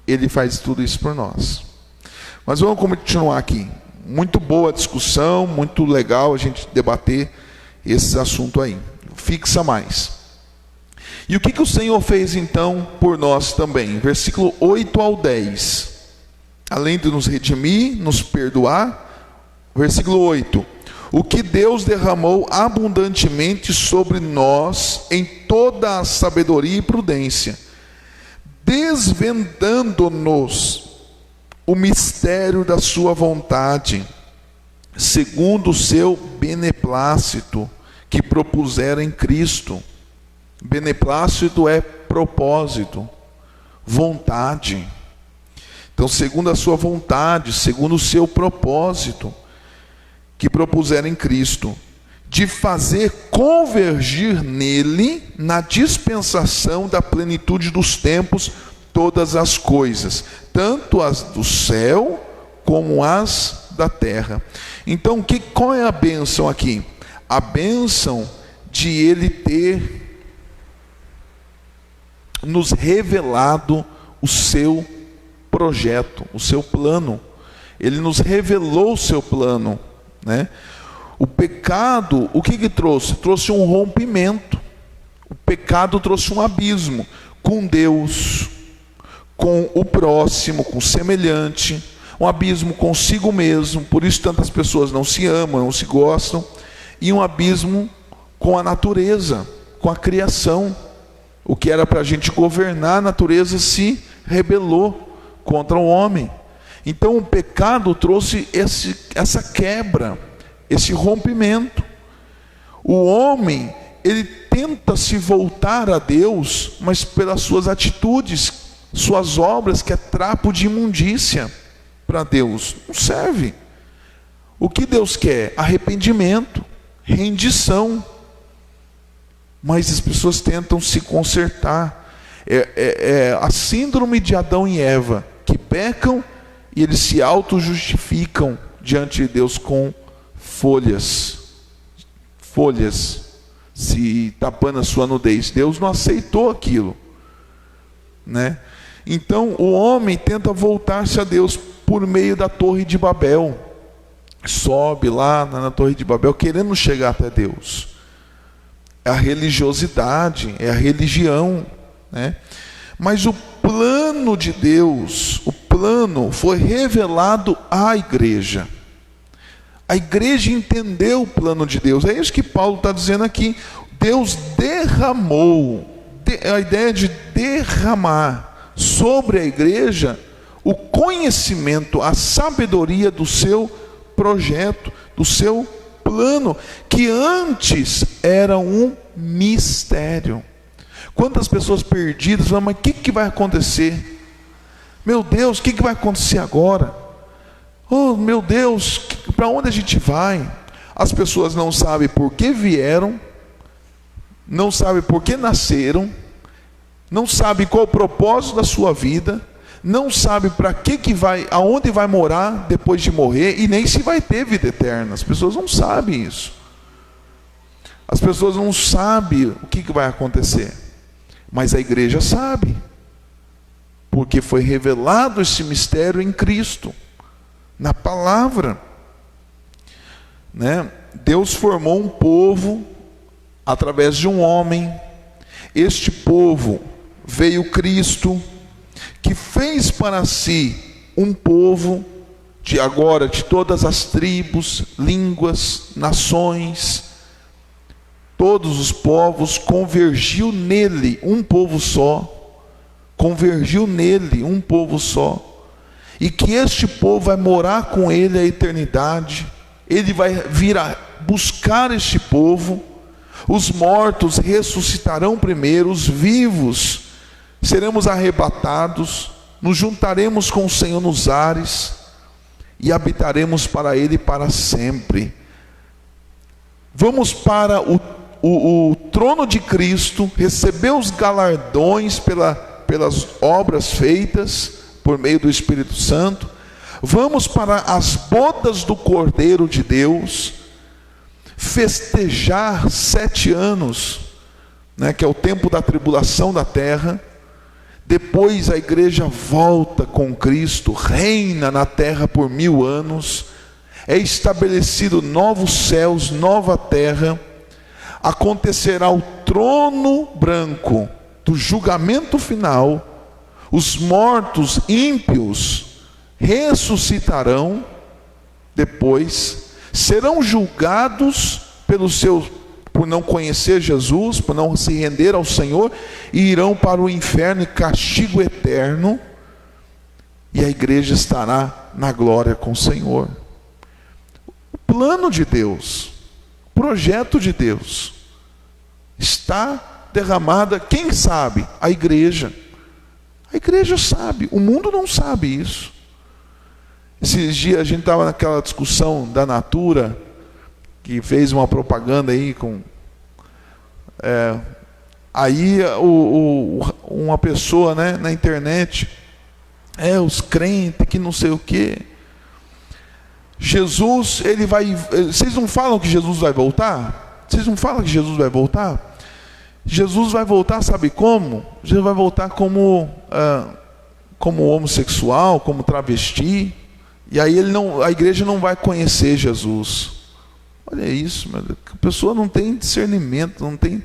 Ele faz tudo isso por nós. Mas vamos continuar aqui. Muito boa a discussão, muito legal a gente debater esse assunto aí. Fixa mais. E o que o Senhor fez então por nós também? Versículo 8 ao 10. Além de nos redimir, nos perdoar. Versículo 8. O que Deus derramou abundantemente sobre nós em toda a sabedoria e prudência, desvendando-nos o mistério da sua vontade, segundo o seu beneplácito, que propusera em Cristo. Beneplácito é propósito, vontade. Então, segundo a sua vontade, segundo o seu propósito, que propusera em Cristo, de fazer convergir nele, na dispensação da plenitude dos tempos, todas as coisas, tanto as do céu, como as da terra. Então, qual é a bênção aqui? A bênção de Ele ter nos revelado o seu projeto, o seu plano. Ele nos revelou o seu plano, né? O pecado, o que trouxe? Trouxe um rompimento. O pecado trouxe um abismo com Deus, com o próximo, com o semelhante, um abismo consigo mesmo. Por isso tantas pessoas não se amam, não se gostam, e um abismo com a natureza, com a criação. O que era para a gente governar a natureza se rebelou contra o homem. Então o pecado trouxe essa quebra, esse rompimento. O homem, ele tenta se voltar a Deus, mas pelas suas atitudes, suas obras, que é trapo de imundícia para Deus, não serve. O que Deus quer? Arrependimento, rendição. Mas as pessoas tentam se consertar. É a síndrome de Adão e Eva, que pecam e eles se auto-justificam diante de Deus com folhas, se tapando a sua nudez. Deus não aceitou aquilo, né? Então o homem tenta voltar-se a Deus por meio da Torre de Babel. Sobe lá na Torre de Babel querendo chegar até Deus. É a religiosidade, é a religião, né? Mas o plano de Deus, o plano foi revelado à igreja. A igreja entendeu o plano de Deus. É isso que Paulo está dizendo aqui. Deus derramou, a ideia de derramar sobre a igreja o conhecimento, a sabedoria do seu projeto, do seu plano, que antes era um mistério. Quantas pessoas perdidas falam, mas o que vai acontecer? Meu Deus, o que vai acontecer agora? Oh meu Deus, para onde a gente vai? As pessoas não sabem por que vieram, não sabem por que nasceram, não sabem qual o propósito da sua vida, não sabem para que vai, aonde vai morar depois de morrer, e nem se vai ter vida eterna. As pessoas não sabem isso. As pessoas não sabem o que vai acontecer, mas a igreja sabe, porque foi revelado esse mistério em Cristo, na palavra, né? Deus formou um povo através de um homem. Este povo veio Cristo, que fez para si um povo de todas as tribos, línguas, nações, todos os povos, convergiu nele um povo só, e que este povo vai morar com ele a eternidade. Ele vai vir a buscar este povo. Os mortos ressuscitarão primeiro, os vivos seremos arrebatados, nos juntaremos com o Senhor nos ares e habitaremos para Ele para sempre. Vamos para o trono de Cristo, receber os galardões pelas obras feitas por meio do Espírito Santo. Vamos para as bodas do Cordeiro de Deus, festejar 7 anos, né, que é o tempo da tribulação da terra. Depois a igreja volta com Cristo, reina na terra por 1000 anos, é estabelecido novos céus, nova terra. Acontecerá o trono branco do julgamento final. Os mortos ímpios ressuscitarão, depois serão julgados por não conhecer Jesus, por não se render ao Senhor, e irão para o inferno e castigo eterno, e a igreja estará na glória com o Senhor. O plano de Deus, o projeto de Deus, está derramada, quem sabe? A igreja. A igreja sabe, o mundo não sabe isso. Esses dias a gente estava naquela discussão da Natura, que fez uma propaganda aí uma pessoa, né, na internet, os crentes que não sei o quê. Jesus, ele vai... Vocês não falam que Jesus vai voltar? Vocês não falam que Jesus vai voltar? Jesus vai voltar, sabe como? Jesus vai voltar como homossexual, como travesti. E aí a igreja não vai conhecer Jesus. Olha isso, a pessoa não tem discernimento, não tem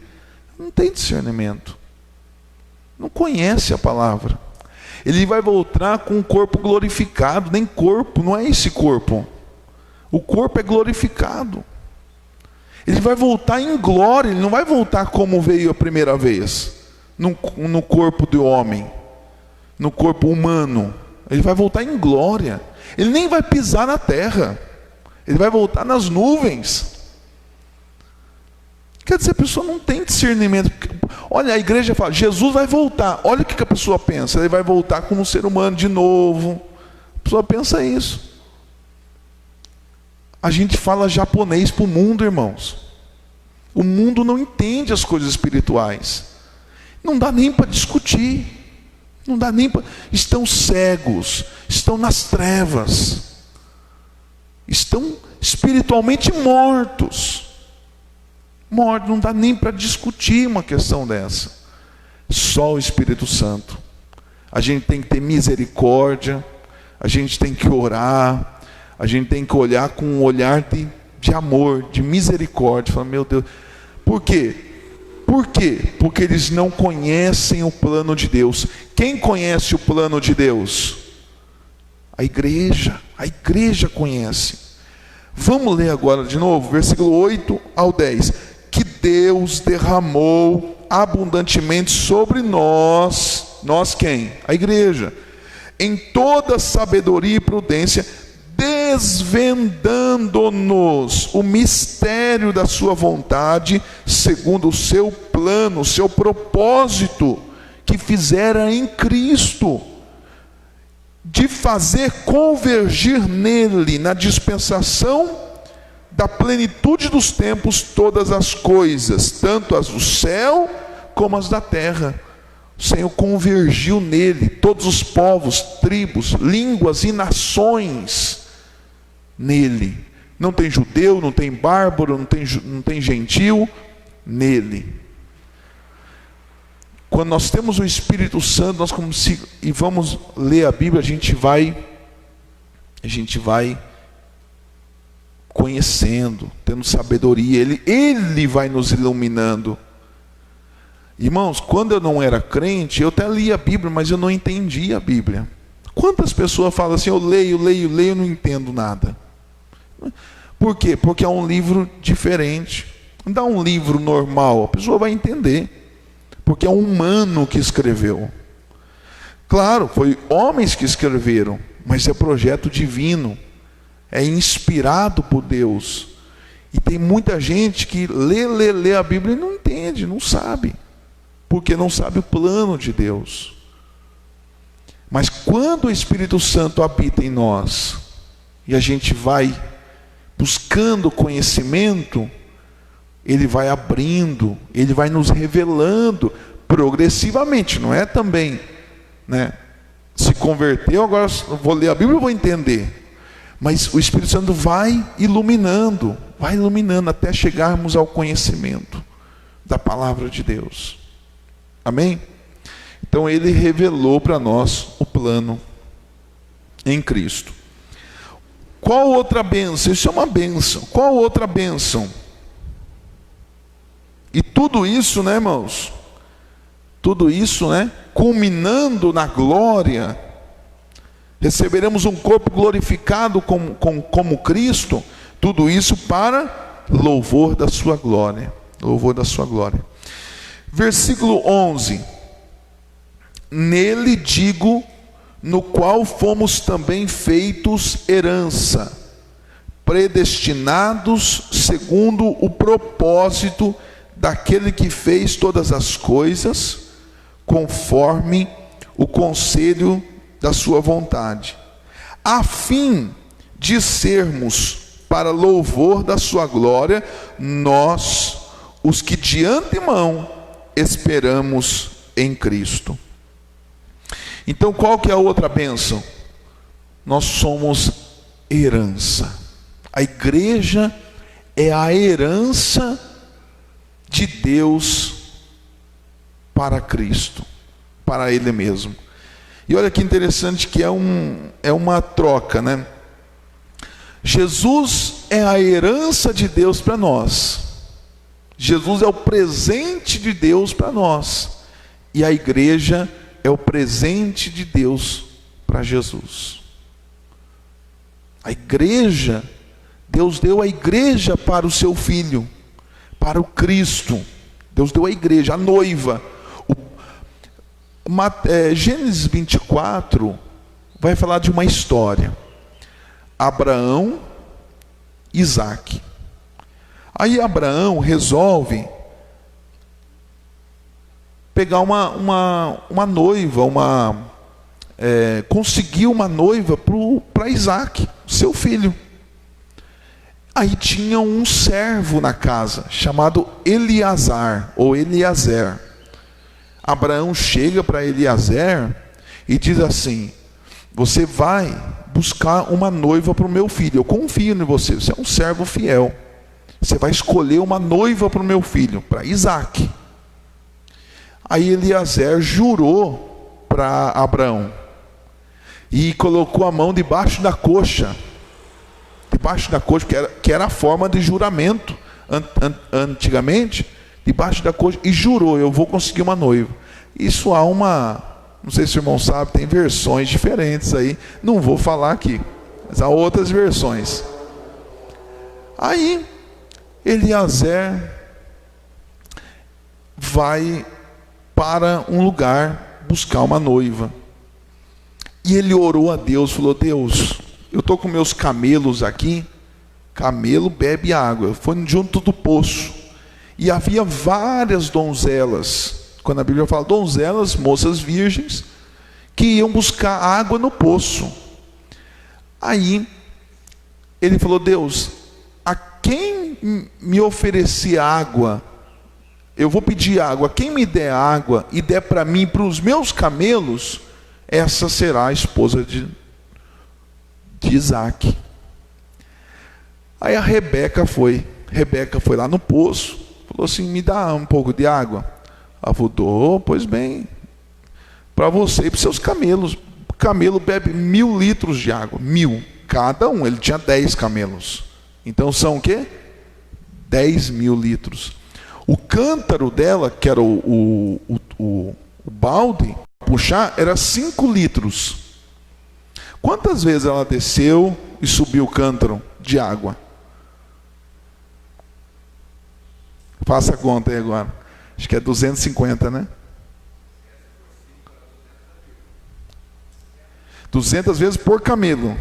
discernimento, não conhece a palavra. Ele vai voltar com um corpo glorificado, nem corpo, não é esse corpo. O corpo é glorificado. Ele vai voltar em glória, ele não vai voltar como veio a primeira vez, no corpo do homem, no corpo humano. Ele vai voltar em glória. Ele nem vai pisar na terra, ele vai voltar nas nuvens. Quer dizer, a pessoa não tem discernimento. Olha, a igreja fala, Jesus vai voltar. Olha o que a pessoa pensa, ele vai voltar como um ser humano de novo. A pessoa pensa isso. A gente fala japonês para o mundo, irmãos. O mundo não entende as coisas espirituais. Não dá nem para discutir. Não dá nem para... Estão cegos, estão nas trevas, estão espiritualmente mortos. Não dá nem para discutir uma questão dessa. Só o Espírito Santo. A gente tem que ter misericórdia, a gente tem que orar, a gente tem que olhar com um olhar de amor, de misericórdia. Falar, meu Deus, por quê? Por quê? Porque eles não conhecem o plano de Deus. Quem conhece o plano de Deus? A igreja conhece. Vamos ler agora de novo, versículo 8 ao 10. Que Deus derramou abundantemente sobre nós quem? A igreja, em toda sabedoria e prudência, desvendando-nos o mistério da sua vontade, segundo o seu plano, o seu propósito, que fizera em Cristo, de fazer convergir nele, na dispensação da plenitude dos tempos, todas as coisas, tanto as do céu como as da terra. O Senhor convergiu nele todos os povos, tribos, línguas e nações, nele, Não tem judeu, não tem bárbaro, não tem gentil, nele. Quando nós temos o Espírito Santo, e vamos ler a Bíblia, a gente vai conhecendo, tendo sabedoria, ele vai nos iluminando. Irmãos, quando eu não era crente, eu até lia a Bíblia, mas eu não entendia a Bíblia. Quantas pessoas falam assim, eu leio, não entendo nada. Por quê? Porque é um livro diferente. Não dá um livro normal, a pessoa vai entender. Porque é um humano que escreveu. Claro, foi homens que escreveram, mas é projeto divino. É inspirado por Deus. E tem muita gente que lê a Bíblia e não entende, não sabe. Porque não sabe o plano de Deus. Mas quando o Espírito Santo habita em nós, e a gente vai buscando conhecimento, ele vai abrindo, ele vai nos revelando progressivamente, não é também, né? Se converteu, agora vou ler a Bíblia e vou entender. Mas o Espírito Santo vai iluminando até chegarmos ao conhecimento da palavra de Deus. Amém? Então ele revelou para nós o plano em Cristo. Qual outra bênção? Isso é uma bênção. Qual outra bênção? E tudo isso, né, irmãos? Tudo isso, né? Culminando na glória. Receberemos um corpo glorificado como Cristo. Tudo isso para louvor da sua glória. Louvor da sua glória. Versículo 11. Nele digo, no qual fomos também feitos herança, predestinados segundo o propósito daquele que fez todas as coisas, conforme o conselho da sua vontade, a fim de sermos para louvor da sua glória, nós, os que de antemão esperamos em Cristo. Então qual que é a outra bênção? Nós somos herança. A igreja é a herança de Deus para Cristo, para Ele mesmo. E olha que interessante que é uma troca, né? Jesus é a herança de Deus para nós. Jesus é o presente de Deus para nós. E a igreja é o presente de Deus para Jesus. A igreja, Deus deu a igreja para o seu Filho, para o Cristo. Deus deu a igreja, a noiva. Gênesis 24 vai falar de uma história. Abraão, Isaque. Aí Abraão resolve pegar uma noiva, conseguir uma noiva para Isaque, seu filho. Aí tinha um servo na casa, chamado Eleazar, ou Eliezer. Abraão chega para Eliezer e diz assim: você vai buscar uma noiva para o meu filho, eu confio em você, você é um servo fiel. Você vai escolher uma noiva para o meu filho, para Isaque. Aí Eliezer jurou para Abraão e colocou a mão debaixo da coxa, que era a forma de juramento antigamente, debaixo da coxa, e jurou: eu vou conseguir uma noiva. Isso não sei se o irmão sabe, tem versões diferentes aí, não vou falar aqui, mas há outras versões. Aí Eliezer vai para um lugar buscar uma noiva, e ele orou a Deus, falou: Deus, eu estou com meus camelos aqui, camelo bebe água, foi junto do poço, e havia várias donzelas. Quando a Bíblia fala donzelas, moças virgens, que iam buscar água no poço. Aí ele falou: Deus, a quem me oferecer água, eu vou pedir água, quem me der água e der para mim, para os meus camelos, essa será a esposa de Isaque. Aí a Rebeca foi lá no poço, falou assim: me dá um pouco de água. Ela falou: pois bem, para você e para seus camelos. O camelo bebe 1000 litros de água, 1000 cada um. Ele tinha 10 camelos, então são o quê? 10.000 litros. O cântaro dela, que era o balde, puxar, era 5 litros. Quantas vezes ela desceu e subiu o cântaro de água? Faça a conta aí agora. Acho que é 250, né? 200 vezes por camelo.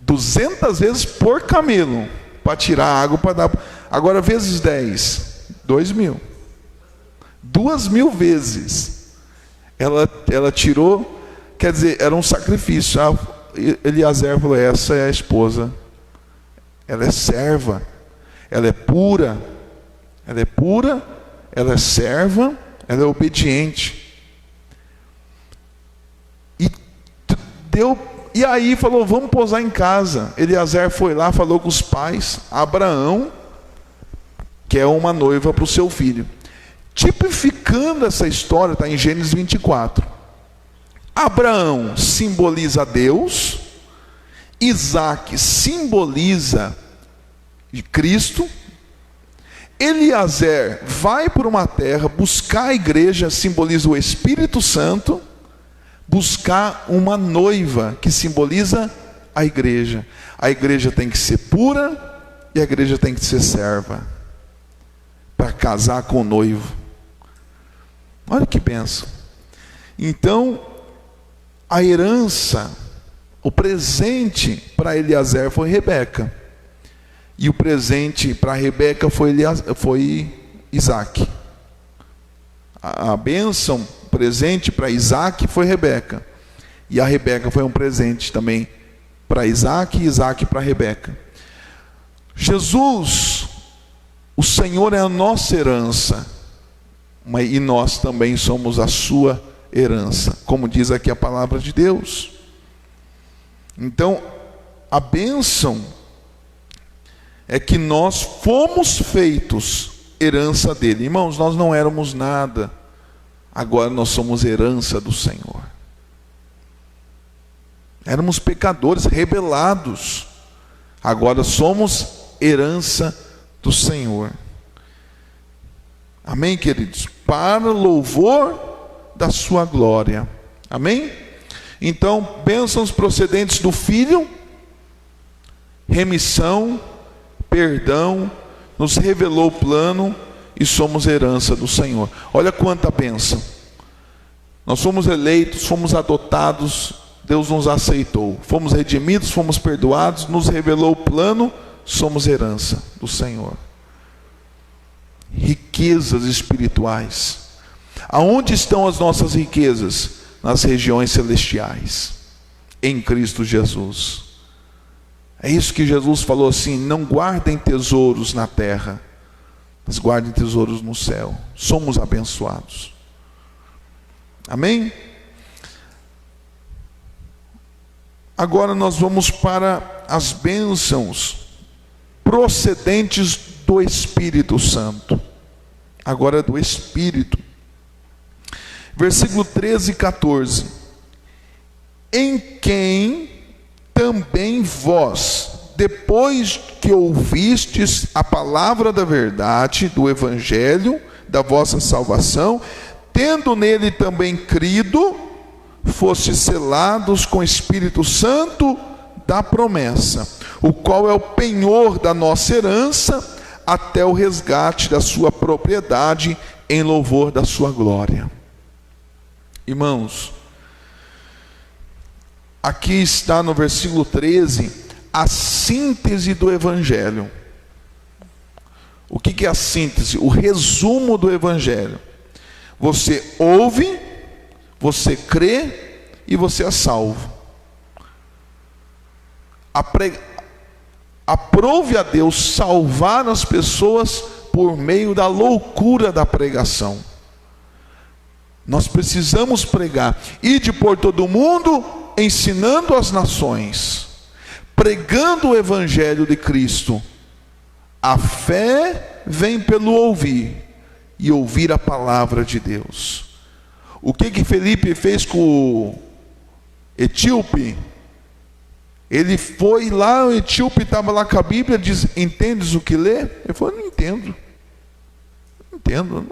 200 vezes por camelo. Para tirar água, para dar. Agora, vezes 10. 2.000. 2.000 vezes. Ela tirou. Quer dizer, era um sacrifício. Eliezer falou: essa é a esposa. Ela é serva. Ela é pura. Ela é pura. Ela é serva. Ela é obediente. E aí falou: vamos pousar em casa. Eliezer foi lá, falou com os pais. Abraão quer uma noiva para o seu filho. Tipificando essa história, está em Gênesis 24. Abraão simboliza Deus. Isaac simboliza Cristo. Eliezer vai por uma terra buscar a igreja, simboliza o Espírito Santo. Buscar uma noiva, que simboliza a igreja. A igreja tem que ser pura e a igreja tem que ser serva para casar com o noivo. Olha que bênção. Então, a herança, o presente para Eliezer foi Rebeca, e o presente para Rebeca foi Isaac. A bênção presente para Isaac foi Rebeca, e a Rebeca foi um presente também para Isaac, e Isaac para Rebeca. Jesus, o Senhor, é a nossa herança, e nós também somos a sua herança, como diz aqui a palavra de Deus. Então, a bênção é que nós fomos feitos herança dele. Irmãos, nós não éramos nada, agora nós somos herança do Senhor. Éramos pecadores, rebelados, agora somos herança do Senhor. Amém, queridos? Para louvor da sua glória. Amém? Então, bênçãos procedentes do Filho, remissão, perdão, nos revelou o plano e somos herança do Senhor. Olha quanta bênção. Nós fomos eleitos, fomos adotados, Deus nos aceitou. Fomos redimidos, fomos perdoados, nos revelou o plano, somos herança do Senhor. Riquezas espirituais. Aonde estão as nossas riquezas? Nas regiões celestiais, em Cristo Jesus. É isso que Jesus falou assim: não guardem tesouros na terra, mas guardem tesouros no céu. Somos abençoados. Amém? Agora nós vamos para as bênçãos procedentes do Espírito Santo. Agora do Espírito. Versículo 13 e 14. Em quem também vós, depois que ouvistes a palavra da verdade, do Evangelho, da vossa salvação, tendo nele também crido, fostes selados com o Espírito Santo da promessa, o qual é o penhor da nossa herança, até o resgate da sua propriedade, em louvor da sua glória. Irmãos, aqui está no versículo 13 a síntese do Evangelho. O que é a síntese? O resumo do Evangelho. Você ouve, você crê e você é salvo. Aprove a Deus salvar as pessoas por meio da loucura da pregação. Nós precisamos pregar. Ide por todo o mundo, ensinando as nações. pregando o evangelho de Cristo. A fé vem pelo ouvir, e ouvir a palavra de Deus. O que Felipe fez com o etíope? Ele foi lá, o etíope estava lá com a Bíblia, diz: entendes o que lê? Ele falou: não entendo. Não entendo.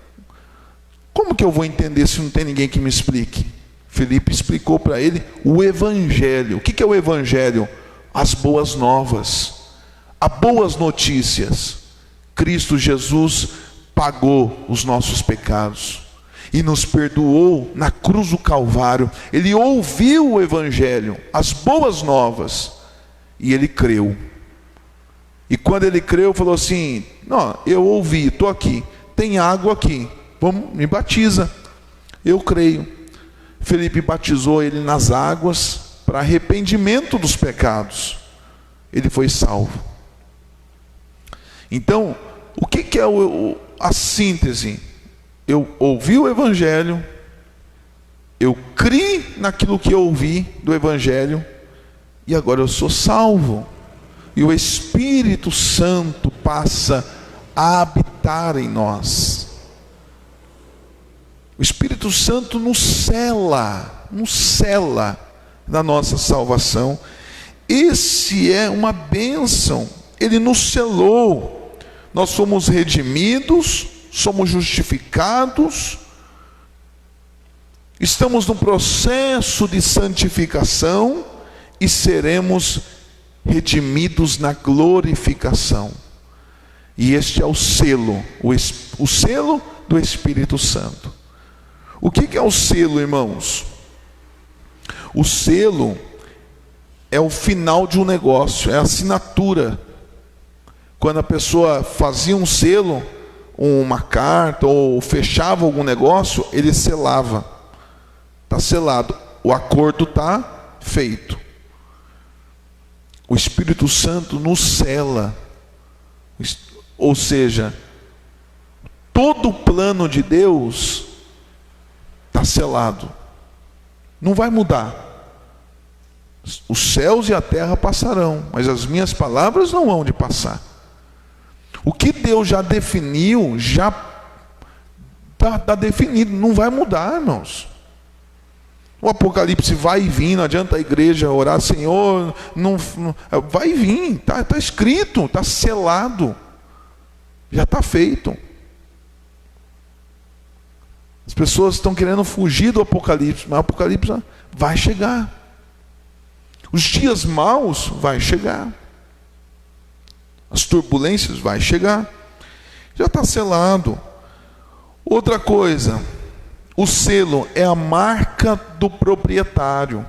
Como que eu vou entender se não tem ninguém que me explique? Felipe explicou para ele o evangelho. O que é o evangelho? As boas novas, as boas notícias. Cristo Jesus pagou os nossos pecados e nos perdoou na cruz do Calvário. Ele ouviu o evangelho, as boas novas, e ele creu. E quando ele creu, falou assim: não, eu ouvi, estou aqui, tem água aqui, vamos, me batiza. Eu creio. Felipe batizou ele nas águas para arrependimento dos pecados. Ele foi salvo. Então, o que é a síntese? Eu ouvi o evangelho, eu criei naquilo que eu ouvi do evangelho, e agora eu sou salvo. E o Espírito Santo passa a habitar em nós. O Espírito Santo nos cela da nossa salvação. Esse é uma bênção. Ele nos selou. Nós somos redimidos, somos justificados, estamos no processo de santificação e seremos redimidos na glorificação. E este é o selo, o selo do Espírito Santo. O que é o selo, irmãos? O selo é o final de um negócio, é a assinatura. Quando a pessoa fazia um selo, uma carta, ou fechava algum negócio, ele selava. Está selado, o acordo está feito. O Espírito Santo nos sela. Ou seja, todo o plano de Deus está selado. Não vai mudar. Os céus e a terra passarão, mas as minhas palavras não hão de passar. O que Deus já definiu, já está definido, não vai mudar, irmãos. O Apocalipse vai vir, não adianta a igreja orar: Senhor, não vai vir, está escrito, está selado, já está feito. As pessoas estão querendo fugir do Apocalipse, mas o Apocalipse vai chegar. Os dias maus vai chegar. As turbulências vai chegar. Já está selado. Outra coisa, o selo é a marca do proprietário.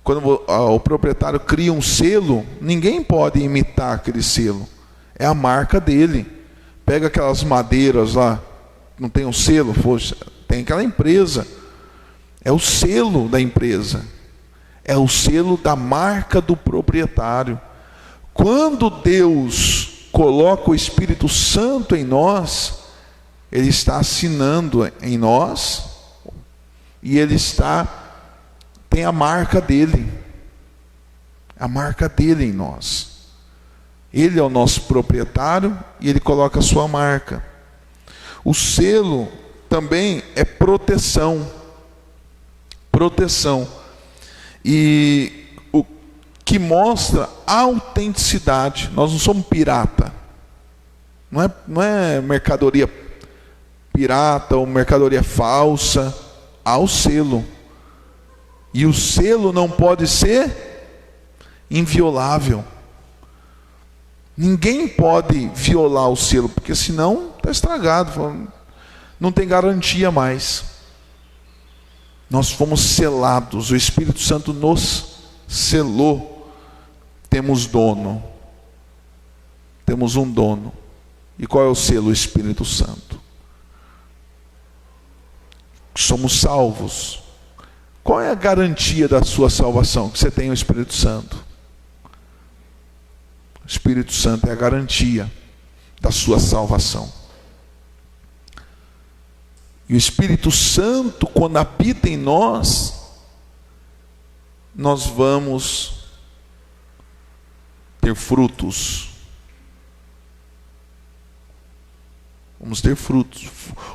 Quando o proprietário cria um selo, ninguém pode imitar aquele selo. É a marca dele. Pega aquelas madeiras lá, não tem um selo? Poxa, tem aquela empresa. É o selo da empresa. É o selo da marca do proprietário. Quando Deus coloca o Espírito Santo em nós, Ele está assinando em nós, e Ele tem a marca dele. A marca dele em nós. Ele é o nosso proprietário e Ele coloca a sua marca. O selo também é proteção. Proteção. E o que mostra a autenticidade. Nós não somos pirata. Não é mercadoria pirata ou mercadoria falsa. Há o selo. E o selo não pode ser inviolável. Ninguém pode violar o selo, porque senão está estragado, não tem garantia mais. Nós fomos selados, o Espírito Santo nos selou. Temos dono, temos um dono. E qual é o selo? O Espírito Santo. Somos salvos. Qual é a garantia da sua salvação? Que você tem o Espírito Santo. O Espírito Santo é a garantia da sua salvação. E o Espírito Santo, quando habita em nós, nós vamos ter frutos. Vamos ter frutos.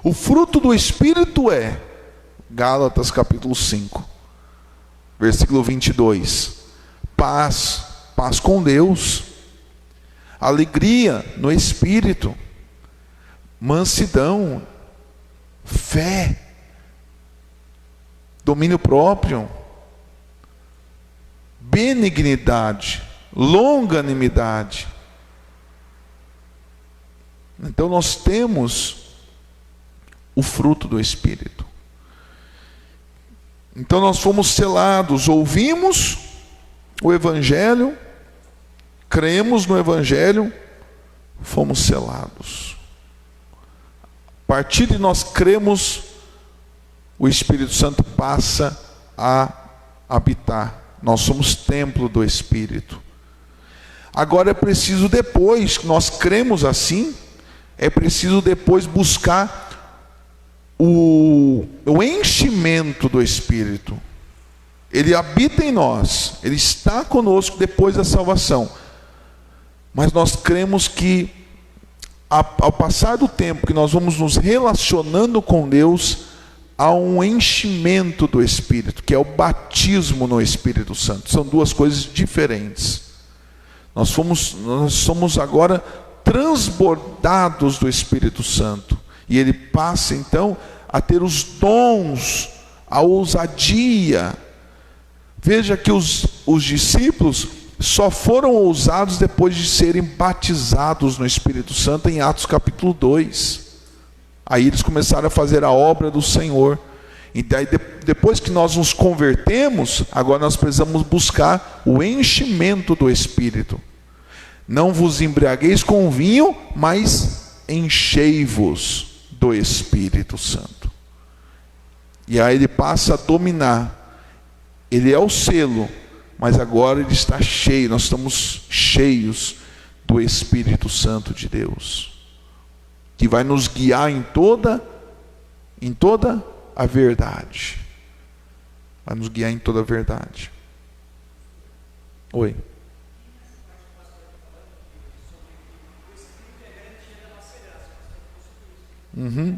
O fruto do Espírito é Gálatas capítulo 5, versículo 22. Paz com Deus, alegria no Espírito, mansidão, fé, domínio próprio, benignidade, longanimidade. Então nós temos o fruto do Espírito. Então nós fomos selados, ouvimos o Evangelho, cremos no Evangelho, fomos selados. A partir de nós cremos, o Espírito Santo passa a habitar. Nós somos templo do Espírito. Agora é preciso, depois que nós cremos assim, é preciso depois buscar o enchimento do Espírito. Ele habita em nós, Ele está conosco depois da salvação. Mas nós cremos que ao passar do tempo que nós vamos nos relacionando com Deus, há um enchimento do Espírito, que é o batismo no Espírito Santo. São duas coisas diferentes. Nós somos agora transbordados do Espírito Santo. E ele passa então a ter os dons, a ousadia. Veja que os discípulos só foram ousados depois de serem batizados no Espírito Santo em Atos capítulo 2. Aí eles começaram a fazer a obra do Senhor. E daí, depois que nós nos convertemos, agora nós precisamos buscar o enchimento do Espírito. Não vos embriagueis com vinho, mas enchei-vos do Espírito Santo. E aí ele passa a dominar. Ele é o selo, mas agora ele está cheio. Nós estamos cheios do Espírito Santo de Deus, que vai nos guiar em toda a verdade. Vai nos guiar em toda a verdade. Oi. Uhum.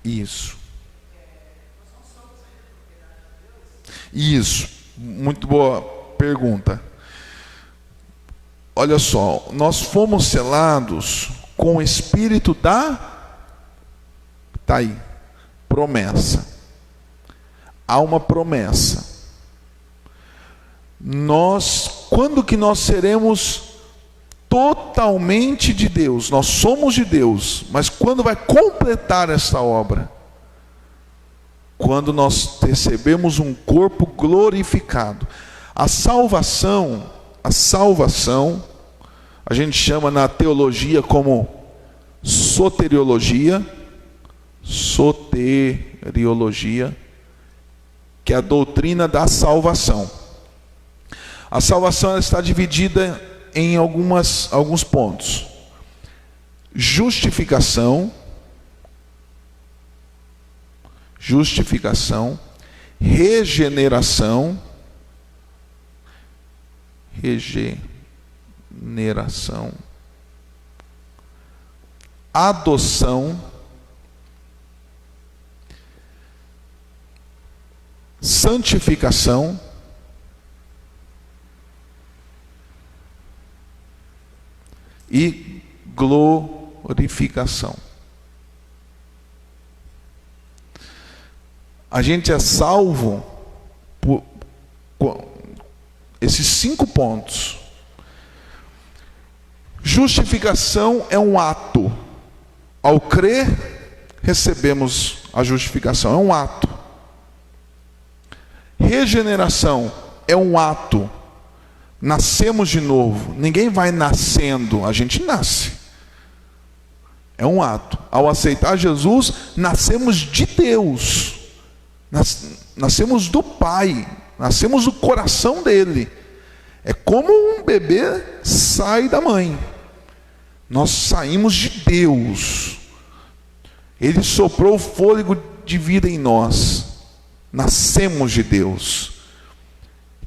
Isso. Isso. Muito boa pergunta. Olha só, nós fomos selados com o Espírito tá aí, promessa. Há uma promessa. Quando que nós seremos totalmente de Deus? Nós somos de Deus, mas quando vai completar esta obra? Quando nós recebemos um corpo glorificado. A salvação, a gente chama na teologia como soteriologia, que é a doutrina da salvação. A salvação ela está dividida em alguns pontos: justificação, regeneração, adoção, santificação e glorificação. A gente é salvo por esses 5 pontos. Justificação é um ato. Ao crer, recebemos a justificação. É um ato. Regeneração é um ato. Nascemos de novo. Ninguém vai nascendo, a gente nasce. É um ato. Ao aceitar Jesus, nascemos de Deus. Nascemos do Pai. Nascemos do coração dele. É como um bebê sai da mãe. Nós saímos de Deus. Ele soprou o fôlego de vida em nós. nascemos de Deus.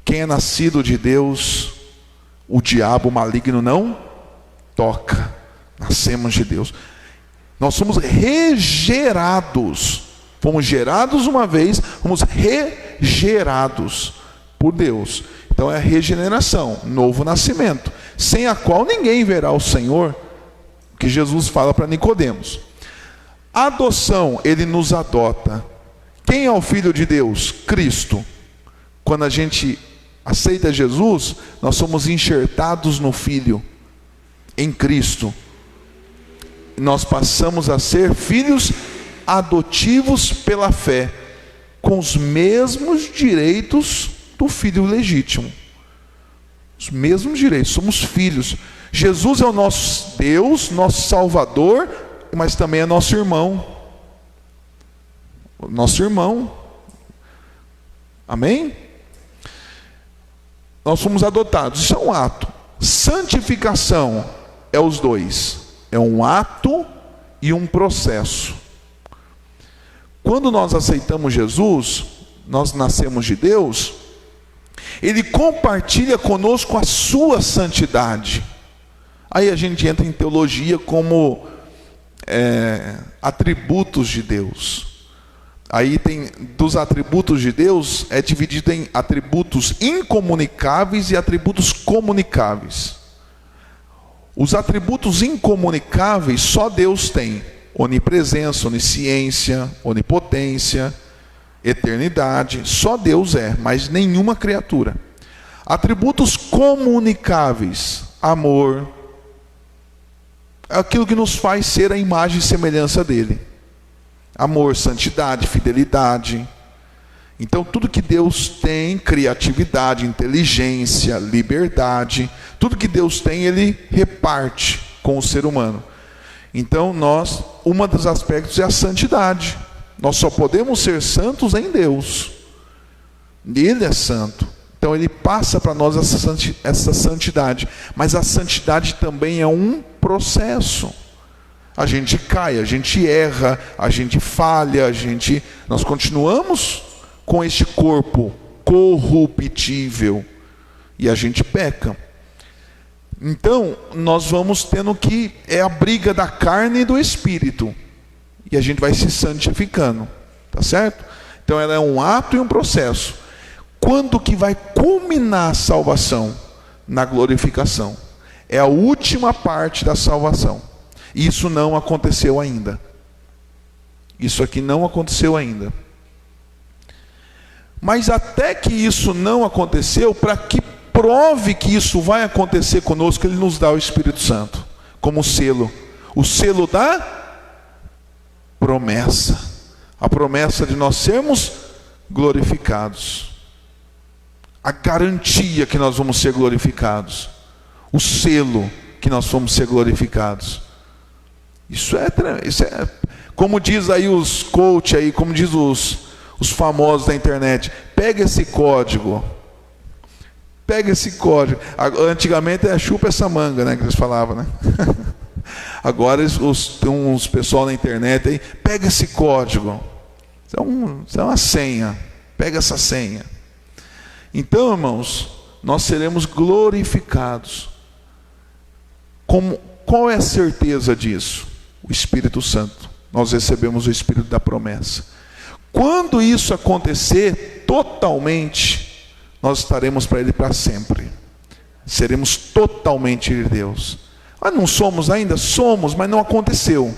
Quem é nascido de Deus, o diabo maligno não toca. Nascemos de Deus. Nós somos regerados. Fomos gerados uma vez, fomos regerados por Deus. Então é a regeneração, novo nascimento, sem a qual ninguém verá o Senhor, que Jesus fala para Nicodemos. Adoção, ele nos adota. Quem é o Filho de Deus? Cristo. Quando a gente aceita Jesus, nós somos enxertados no Filho, em Cristo. Nós passamos a ser filhos adotivos pela fé, com os mesmos direitos do filho legítimo. Os mesmos direitos, somos filhos. Jesus é o nosso Deus, nosso Salvador, mas também é nosso irmão. Nosso irmão. Amém? Nós fomos adotados. Isso é um ato. Santificação é os dois. É um ato e um processo. Quando nós aceitamos Jesus, nós nascemos de Deus, Ele compartilha conosco a sua santidade. Aí a gente entra em teologia como atributos de Deus. Aí tem, dos atributos de Deus, é dividido em atributos incomunicáveis e atributos comunicáveis. Os atributos incomunicáveis só Deus tem: onipresença, onisciência, onipotência, eternidade. Só Deus é, mas nenhuma criatura. Atributos comunicáveis: amor, é aquilo que nos faz ser a imagem e semelhança dele. Amor, santidade, fidelidade. Então tudo que Deus tem, criatividade, inteligência, liberdade, tudo que Deus tem, Ele reparte com o ser humano. Então um dos aspectos é a santidade. Nós só podemos ser santos em Deus. Ele é santo. Então Ele passa para nós essa santidade. Mas a santidade também é um processo. A gente cai, a gente erra, a gente falha, nós continuamos com este corpo corruptível e a gente peca. Então nós vamos tendo que, é a briga da carne e do espírito, e a gente vai se santificando, tá certo? Então ela é um ato e um processo. Quando que vai culminar a salvação? Na glorificação. É a última parte da salvação. Isso não aconteceu ainda. Isso aqui não aconteceu ainda. Mas até que isso não aconteceu, para que prove que isso vai acontecer conosco, Ele nos dá o Espírito Santo como selo. O selo da promessa. A promessa de nós sermos glorificados. A garantia que nós vamos ser glorificados. O selo que nós vamos ser glorificados. Isso é como diz aí os coach aí, como diz os famosos da internet: pega esse código. Pega esse código. Antigamente chupa essa manga, né, que eles falavam, né? Agora tem uns pessoal na internet aí: pega esse código. Isso é uma senha. Pega essa senha. Então, irmãos, nós seremos glorificados. Qual é a certeza disso? O Espírito Santo. Nós recebemos o Espírito da promessa. Quando isso acontecer totalmente, nós estaremos para Ele para sempre. Seremos totalmente de Deus. Mas não somos ainda? Somos, mas não aconteceu.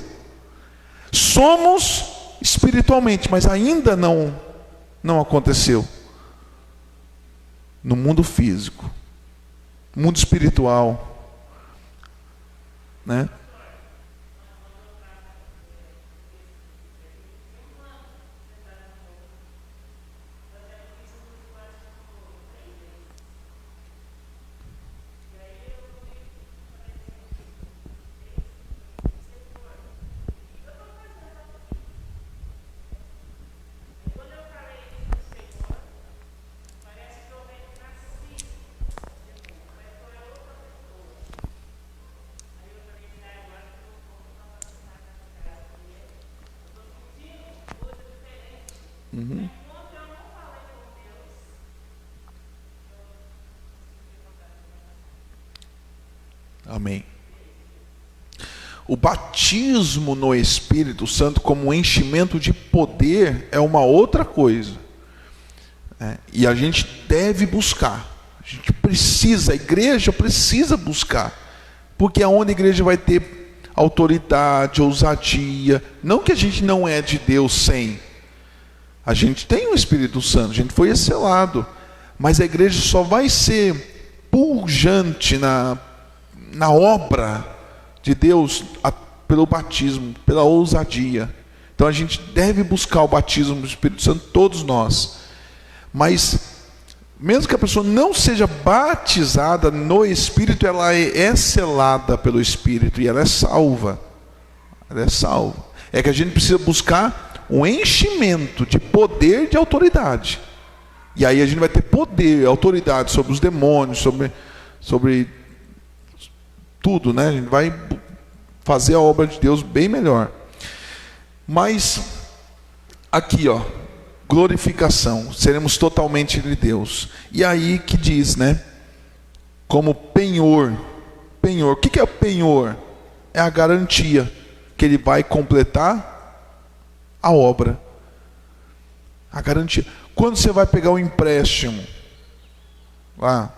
Somos espiritualmente, mas ainda não aconteceu. No mundo físico, mundo espiritual, né? Amém. O batismo no Espírito Santo como um enchimento de poder é uma outra coisa. E a gente deve buscar. A gente precisa, a igreja precisa buscar. Porque é onde a igreja vai ter autoridade, ousadia. Não que a gente não é de Deus sem. A gente tem o Espírito Santo, a gente foi selado. Mas a igreja só vai ser pujante na obra de Deus pelo batismo, pela ousadia. Então a gente deve buscar o batismo do Espírito Santo, todos nós. Mas mesmo que a pessoa não seja batizada no Espírito, ela é selada pelo Espírito e ela é salva. Ela é salva. É que a gente precisa buscar um enchimento de poder e de autoridade. E aí a gente vai ter poder, autoridade sobre os demônios, sobre tudo, né? A gente vai fazer a obra de Deus bem melhor. Mas aqui, glorificação, seremos totalmente de Deus. E aí que diz, né? Como penhor. Penhor. O que é o penhor? É a garantia que ele vai completar a obra. A garantia. Quando você vai pegar um empréstimo, lá,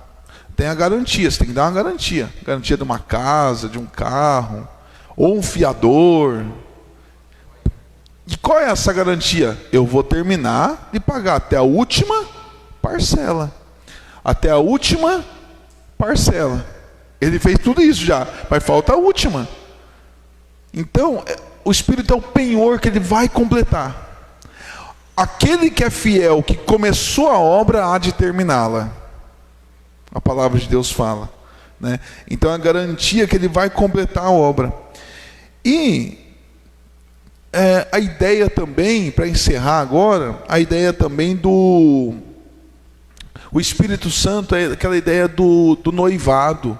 tem a garantia, você tem que dar uma garantia. Garantia de uma casa, de um carro, ou um fiador. E qual é essa garantia? Eu vou terminar de pagar até a última parcela. Até a última parcela. Ele fez tudo isso já, mas falta a última. Então, o Espírito é o penhor que ele vai completar. Aquele que é fiel, que começou a obra, há de terminá-la. A palavra de Deus fala, né? Então é a garantia que ele vai completar a obra. E a ideia também, para encerrar agora, a ideia também o Espírito Santo é aquela ideia do noivado.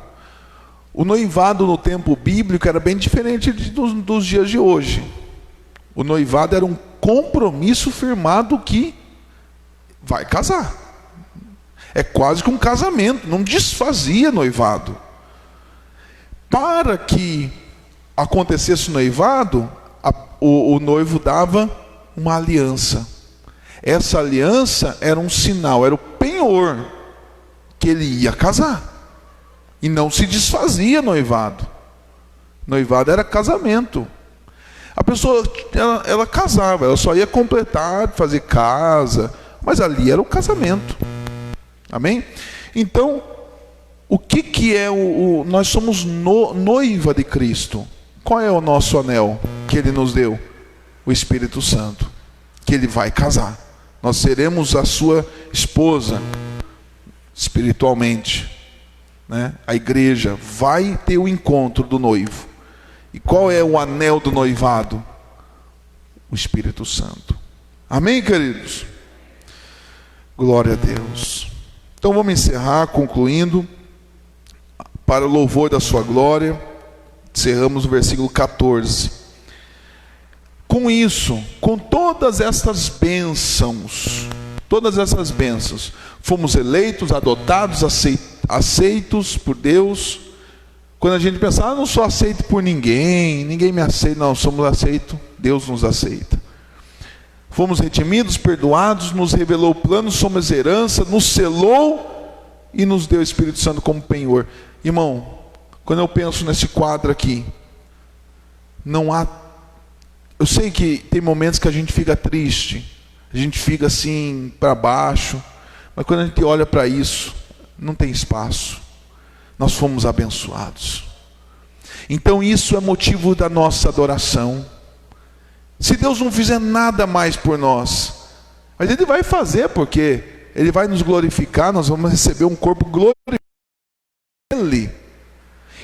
O noivado no tempo bíblico era bem diferente dos dias de hoje. O noivado era um compromisso firmado que vai casar. É quase que um casamento, não desfazia noivado. Para que acontecesse o noivado, o noivo dava uma aliança. Essa aliança era um sinal, era o penhor que ele ia casar. E não se desfazia noivado. Noivado era casamento. A pessoa, ela casava, ela só ia completar, fazer casa, mas ali era o casamento. Amém? Então, o que é nós somos noiva de Cristo. Qual é o nosso anel que ele nos deu? O Espírito Santo, que ele vai casar. Nós seremos a sua esposa, espiritualmente, né? A igreja vai ter o encontro do noivo. E qual é o anel do noivado? O Espírito Santo. Amém, queridos? Glória a Deus. Então vamos encerrar, concluindo. Para o louvor da sua glória, encerramos o versículo 14. Com isso, com todas essas bênçãos, fomos eleitos, adotados, aceitos por Deus. Quando a gente pensa, não sou aceito por ninguém me aceita. Não, somos aceitos, Deus nos aceita. Fomos redimidos, perdoados, nos revelou o plano, somos herança, nos selou e nos deu o Espírito Santo como penhor. Irmão, quando eu penso nesse quadro aqui, não há... Eu sei que tem momentos que a gente fica triste, a gente fica assim para baixo, mas quando a gente olha para isso, não tem espaço. Nós fomos abençoados. Então isso é motivo da nossa adoração. Se Deus não fizer nada mais por nós, mas Ele vai fazer, porque Ele vai nos glorificar, nós vamos receber um corpo glorificado dEle.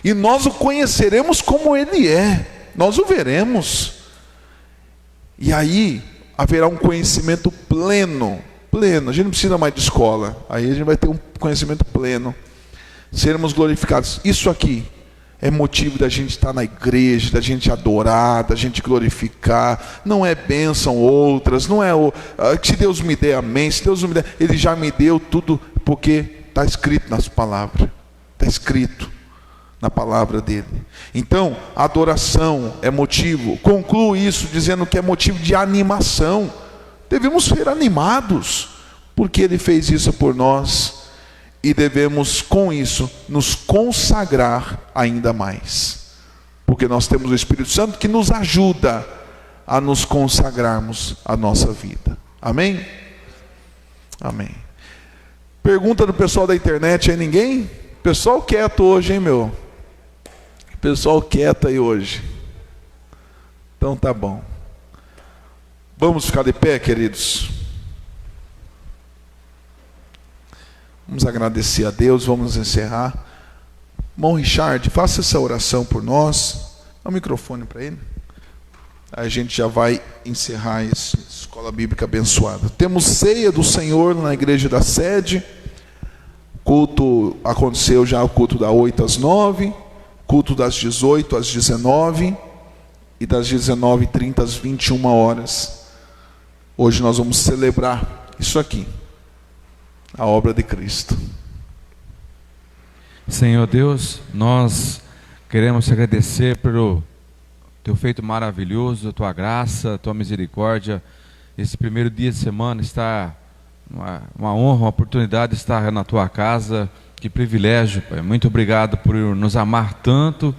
E nós o conheceremos como Ele é. Nós o veremos. E aí haverá um conhecimento pleno. A gente não precisa mais de escola. Aí a gente vai ter um conhecimento pleno. Seremos glorificados. Isso aqui é motivo da gente estar na igreja, da gente adorar, da gente glorificar. Não é bênção outras, não é se Deus me der, amém. Se Deus não me der, Ele já me deu tudo, porque está escrito nas palavras. Está escrito. na palavra dele. Então, a adoração é motivo, concluo isso dizendo que é motivo de animação. Devemos ser animados, porque ele fez isso por nós, e devemos com isso nos consagrar ainda mais, porque nós temos o Espírito Santo que nos ajuda a nos consagrarmos a nossa vida. Amém? Amém. Pergunta do pessoal da internet aí, ninguém? Pessoal quieto hoje, hein, meu? Pessoal quieto aí hoje. Então tá bom. Vamos ficar de pé, queridos. Vamos agradecer a Deus, vamos encerrar. Irmão Richard, faça essa oração por nós. Dá o microfone para ele. A gente já vai encerrar essa escola bíblica abençoada. Temos ceia do Senhor na igreja da sede. Culto aconteceu já, o culto das 8 às 9, culto das 18 às 19 e das 19h30 às 21 horas. Hoje nós vamos celebrar isso aqui, a obra de Cristo. Senhor Deus, nós queremos te agradecer pelo teu feito maravilhoso, a tua graça, a tua misericórdia. Esse primeiro dia de semana está uma honra, uma oportunidade de estar na tua casa. Que privilégio, Pai. Muito obrigado por nos amar tanto.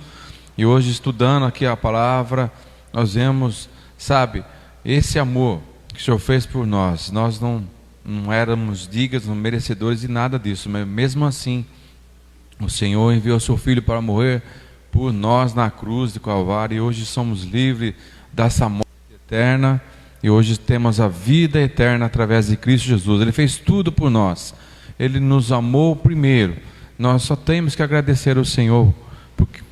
E hoje, estudando aqui a palavra, nós vemos, sabe, esse amor que o Senhor fez por nós. Nós não éramos dignos, não merecedores de nada disso, mas mesmo assim, o Senhor enviou seu Filho para morrer por nós na cruz de Calvário, e hoje somos livres dessa morte eterna, e hoje temos a vida eterna através de Cristo Jesus. Ele fez tudo por nós, Ele nos amou primeiro. Nós só temos que agradecer ao Senhor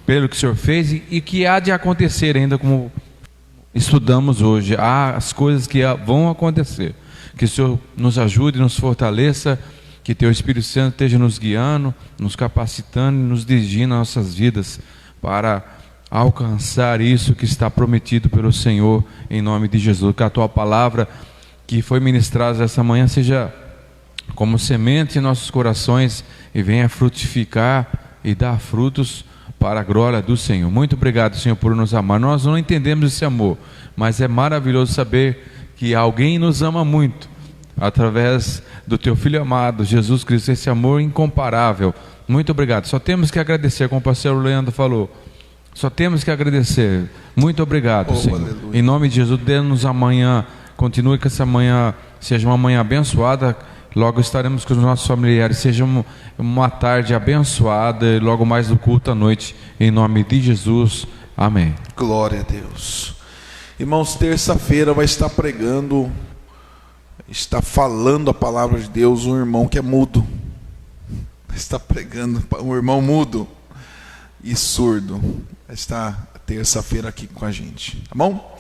pelo que o Senhor fez e que há de acontecer ainda, como estudamos hoje. Há as coisas que vão acontecer. Que o Senhor nos ajude, nos fortaleça, que teu Espírito Santo esteja nos guiando, nos capacitando e nos dirigindo nas nossas vidas para alcançar isso que está prometido pelo Senhor, em nome de Jesus. Que a tua palavra que foi ministrada essa manhã seja como semente em nossos corações e venha frutificar e dar frutos para a glória do Senhor. Muito obrigado, Senhor, por nos amar. Nós não entendemos esse amor, mas é maravilhoso saber que alguém nos ama muito através do teu Filho amado, Jesus Cristo, esse amor incomparável. Muito obrigado. Só temos que agradecer, como o pastor Leandro falou. Só temos que agradecer. Muito obrigado, Senhor. Aleluia. Em nome de Jesus, dê-nos amanhã. Continue que essa manhã seja uma manhã abençoada. Logo estaremos com os nossos familiares. Seja uma tarde abençoada. E logo mais do culto à noite. Em nome de Jesus. Amém. Glória a Deus. Irmãos, terça-feira vai estar pregando, está falando a palavra de Deus, um irmão que é mudo. Está pregando um irmão mudo e surdo. Vai estar terça-feira aqui com a gente, tá bom?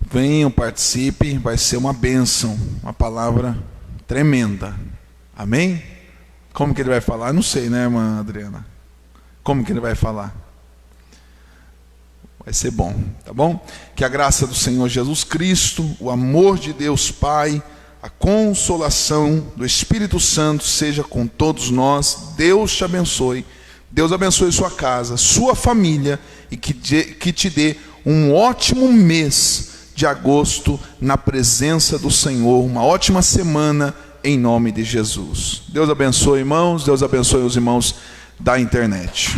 Venham, participem, vai ser uma bênção, uma palavra tremenda. Amém? Como que ele vai falar? Eu não sei, né, irmã Adriana? Como que ele vai falar? Vai ser bom, tá bom? Que a graça do Senhor Jesus Cristo, o amor de Deus Pai, a consolação do Espírito Santo seja com todos nós. Deus te abençoe. Deus abençoe sua casa, sua família, e que te dê um ótimo mês de agosto na presença do Senhor, uma ótima semana em nome de Jesus. Deus abençoe, irmãos. Deus abençoe os irmãos da internet.